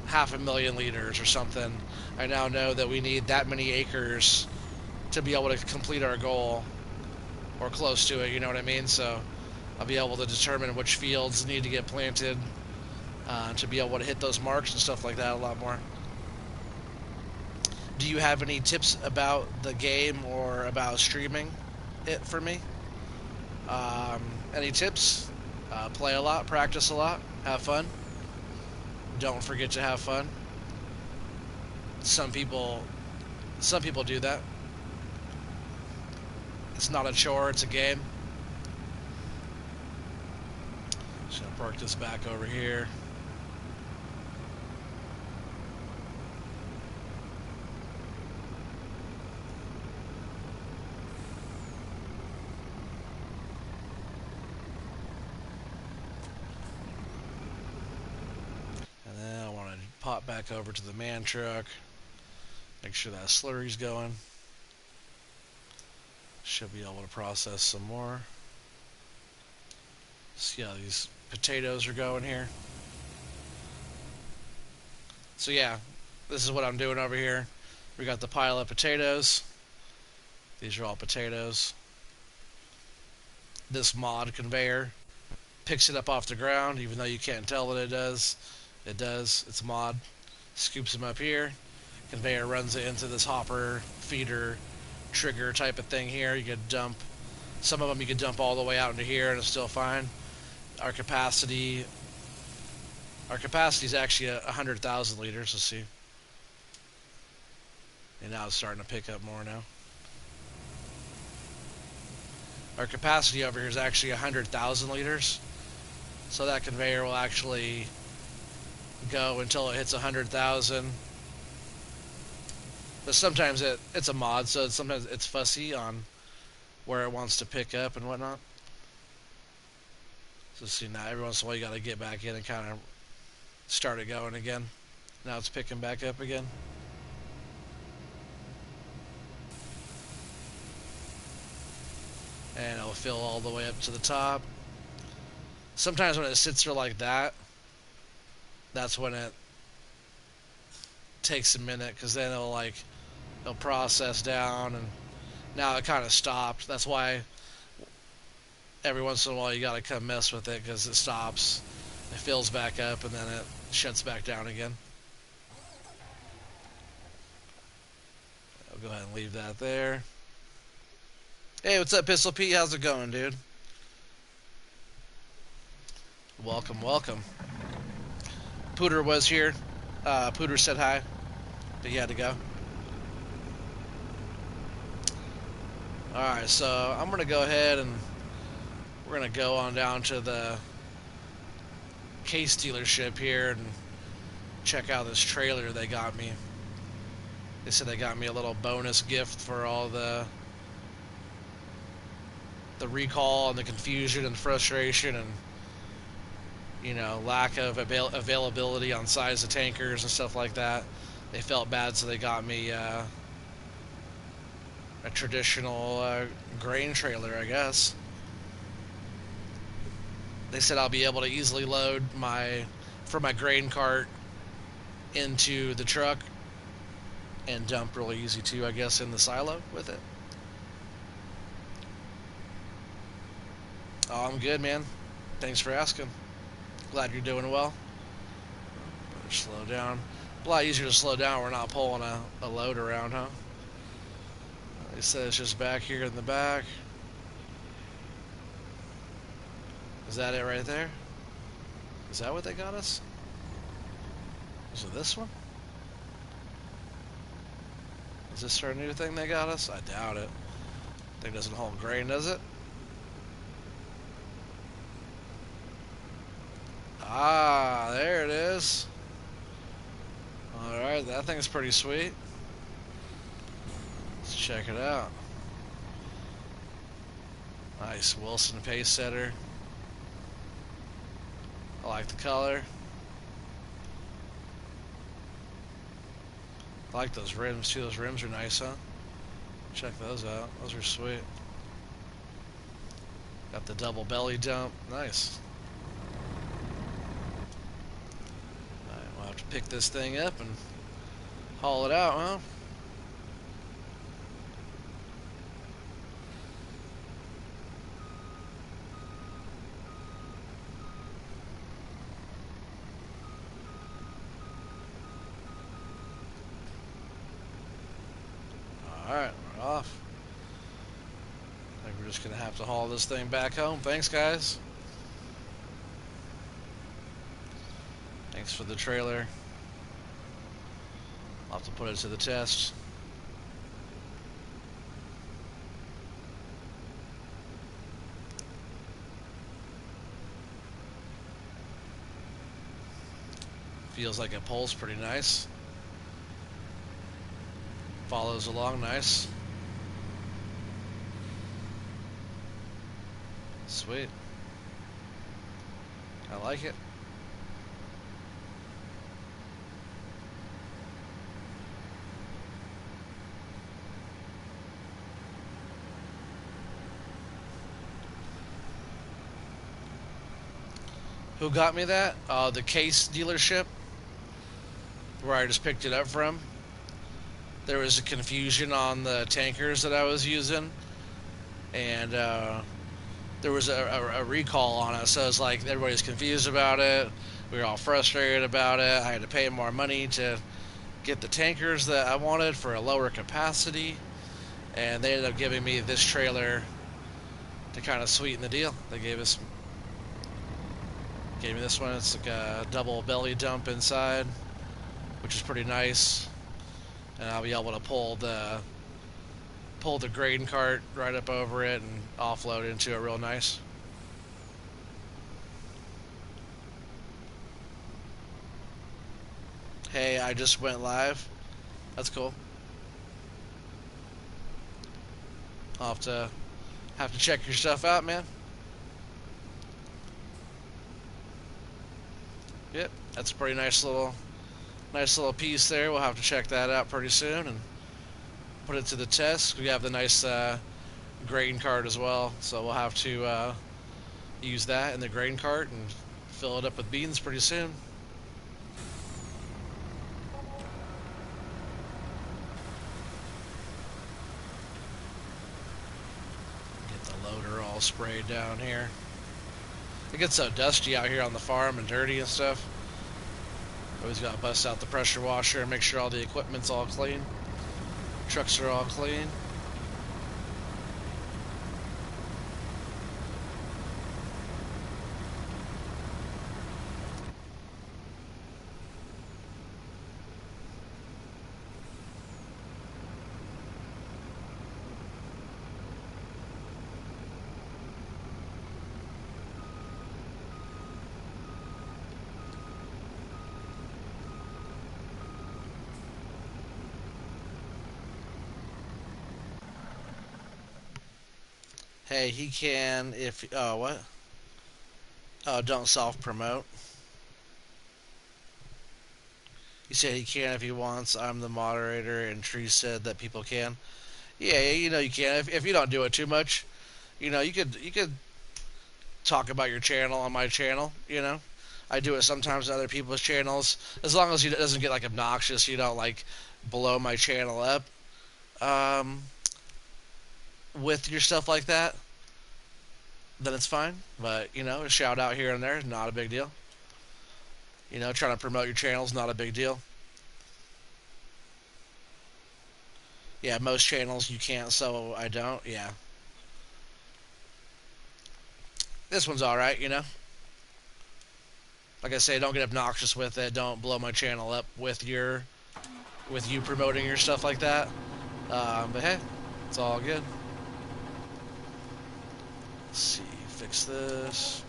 500,000 liters or something. I now know that we need that many acres to be able to complete our goal, or close to it, you know what I mean? So I'll be able to determine which fields need to get planted to be able to hit those marks and stuff like that a lot more. Do you have any tips about the game or about streaming it for me? Any tips? Play a lot, practice a lot, have fun. Don't forget to have fun. Some people do that. It's not a chore, it's a game. Just gonna park this back over here. pop back over to the man truck. Make sure that slurry's going. Should be able to process some more. See how these potatoes are going here. So yeah, this is what I'm doing over here. We got the pile of potatoes. These are all potatoes. This mod conveyor picks it up off the ground, even though you can't tell that it does. It does. It's a mod. Scoops them up here. Conveyor runs it into this hopper, feeder, trigger type of thing here. You could dump some of them. You could dump all the way out into here, and it's still fine. Our capacity is actually 100,000 liters. Let's see. And now it's starting to pick up more now. Our capacity over here is actually 100,000 liters. So that conveyor will actually go until it hits 100,000. But sometimes it's a mod, so sometimes it's fussy on where it wants to pick up and whatnot. So see, now every once in a while you got to get back in and kind of start it going again. Now it's picking back up again. And it'll fill all the way up to the top. Sometimes when it sits there like that, that's when it takes a minute, because then it'll process down, and now it kind of stopped. That's why every once in a while you gotta come mess with it, because it stops, it fills back up, and then it shuts back down again. I'll go ahead and leave that there. Hey, what's up, Pistol Pete? How's it going, dude? Welcome, welcome. Pooter was here. Pooter said hi, but he had to go. Alright, so I'm going to go ahead and we're going to go on down to the case dealership here and check out this trailer they got me. They said they got me a little bonus gift for all the recall and the confusion and frustration and, you know, lack of availability on size of tankers and stuff like that. They felt bad, so they got me a traditional grain trailer, I guess. They said I'll be able to easily load my grain cart into the truck and dump really easy too, I guess, in the silo with it. Oh, I'm good, man. Thanks for asking. Glad you're doing well. Better slow down. A lot easier to slow down. We're not pulling a load around, huh? They said it's just back here in the back. Is that it right there? Is that what they got us? Is it this one? Is this our new thing they got us? I doubt it. Thing doesn't hold grain, does it? Ah, there it is. Alright, that thing's pretty sweet. Let's check it out. Nice Wilson pace setter. I like the color. I like those rims too. Those rims are nice, huh? Check those out. Those are sweet. Got the double belly dump. Nice. Alright, we'll have to pick this thing up and haul it out, huh? Alright, we're off. I think we're just going to have to haul this thing back home. Thanks, guys. Thanks for the trailer. I'll have to put it to the test. Feels like it pulls pretty nice. Follows along nice. Sweet. I like it. Who got me that? The Case dealership where I just picked it up from. There was a confusion on the tankers that I was using, and there was a recall on it. So it's like everybody's confused about it. We were all frustrated about it. I had to pay more money to get the tankers that I wanted for a lower capacity, and they ended up giving me this trailer to kind of sweeten the deal. They gave me this one. It's like a double belly dump inside, which is pretty nice, and I'll be able to pull the grain cart right up over it and offload into it real nice. Hey, I just went live. That's cool. I'll have to check your stuff out, man. Yep, that's a pretty nice little piece there. We'll have to check that out pretty soon and put it to the test. We have the nice grain cart as well, so we'll have to use that in the grain cart and fill it up with beans pretty soon. Get the loader all sprayed down here. It gets so dusty out here on the farm and dirty and stuff. Always got to bust out the pressure washer and make sure all the equipment's all clean. Trucks are all clean. Hey, he can if... Oh, what? Oh, don't self-promote. He said he can if he wants. I'm the moderator, and Tree said that people can. Yeah, you know you can. If you don't do it too much, you could talk about your channel on my channel, I do it sometimes on other people's channels. As long as it doesn't get, like, obnoxious, you don't, like, blow my channel up um, with your stuff like that, then it's fine. But, a shout out here and there is not a big deal. Trying to promote your channel is not a big deal. Yeah, most channels you can't, so I don't. Yeah. This one's alright. Like I say, don't get obnoxious with it. Don't blow my channel up with you promoting your stuff like that. But hey, it's all good. Let's see, fix this.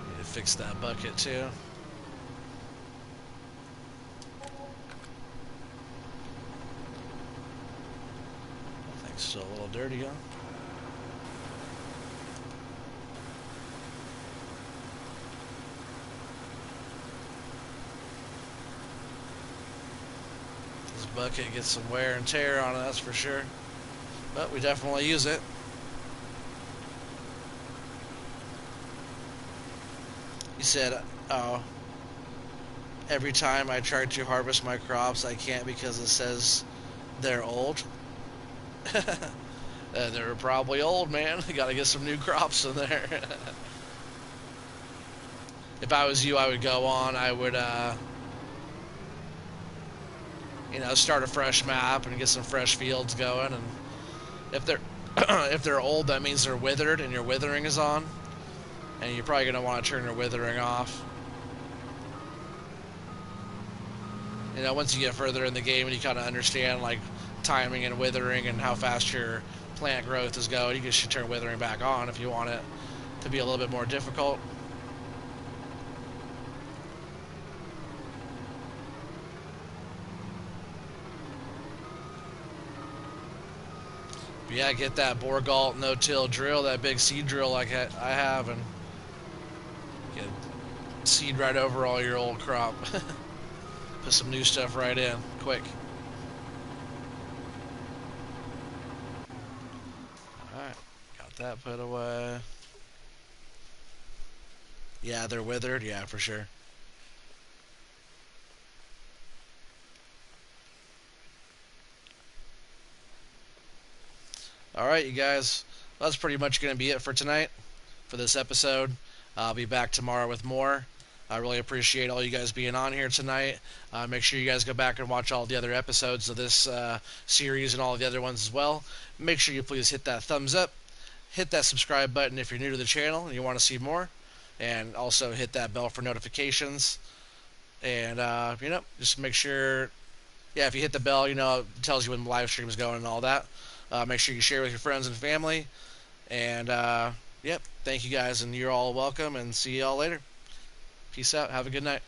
Need to fix that bucket too. Thing's still a little dirty, huh? This bucket gets some wear and tear on it, that's for sure. But we definitely use it. He said, oh, every time I try to harvest my crops, I can't because it says they're old. They're probably old, man. You gotta get some new crops in there. If I was you, I would go on. I would, start a fresh map and get some fresh fields going. And if they're if they're old, that means they're withered, and your withering is on. And you're probably gonna want to turn your withering off. Once you get further in the game and you kind of understand like timing and withering and how fast your plant growth is going, you should turn withering back on if you want it to be a little bit more difficult. But yeah, get that Borgalt no-till drill, that big seed drill like I have, and get seed right over all your old crop. Put some new stuff right in, quick. Alright, got that put away. Yeah, they're withered. Yeah, for sure. All right, you guys. Well, that's pretty much going to be it for tonight for this episode. I'll be back tomorrow with more. I really appreciate all you guys being on here tonight. Make sure you guys go back and watch all the other episodes of this series and all the other ones as well. Make sure you please hit that thumbs up, hit that subscribe button if you're new to the channel and you want to see more, and also hit that bell for notifications. And just make sure, yeah, if you hit the bell, it tells you when the live stream is going and all that. Make sure you share with your friends and family. And yep, thank you guys, and you're all welcome. And see y'all later. Peace out. Have a good night.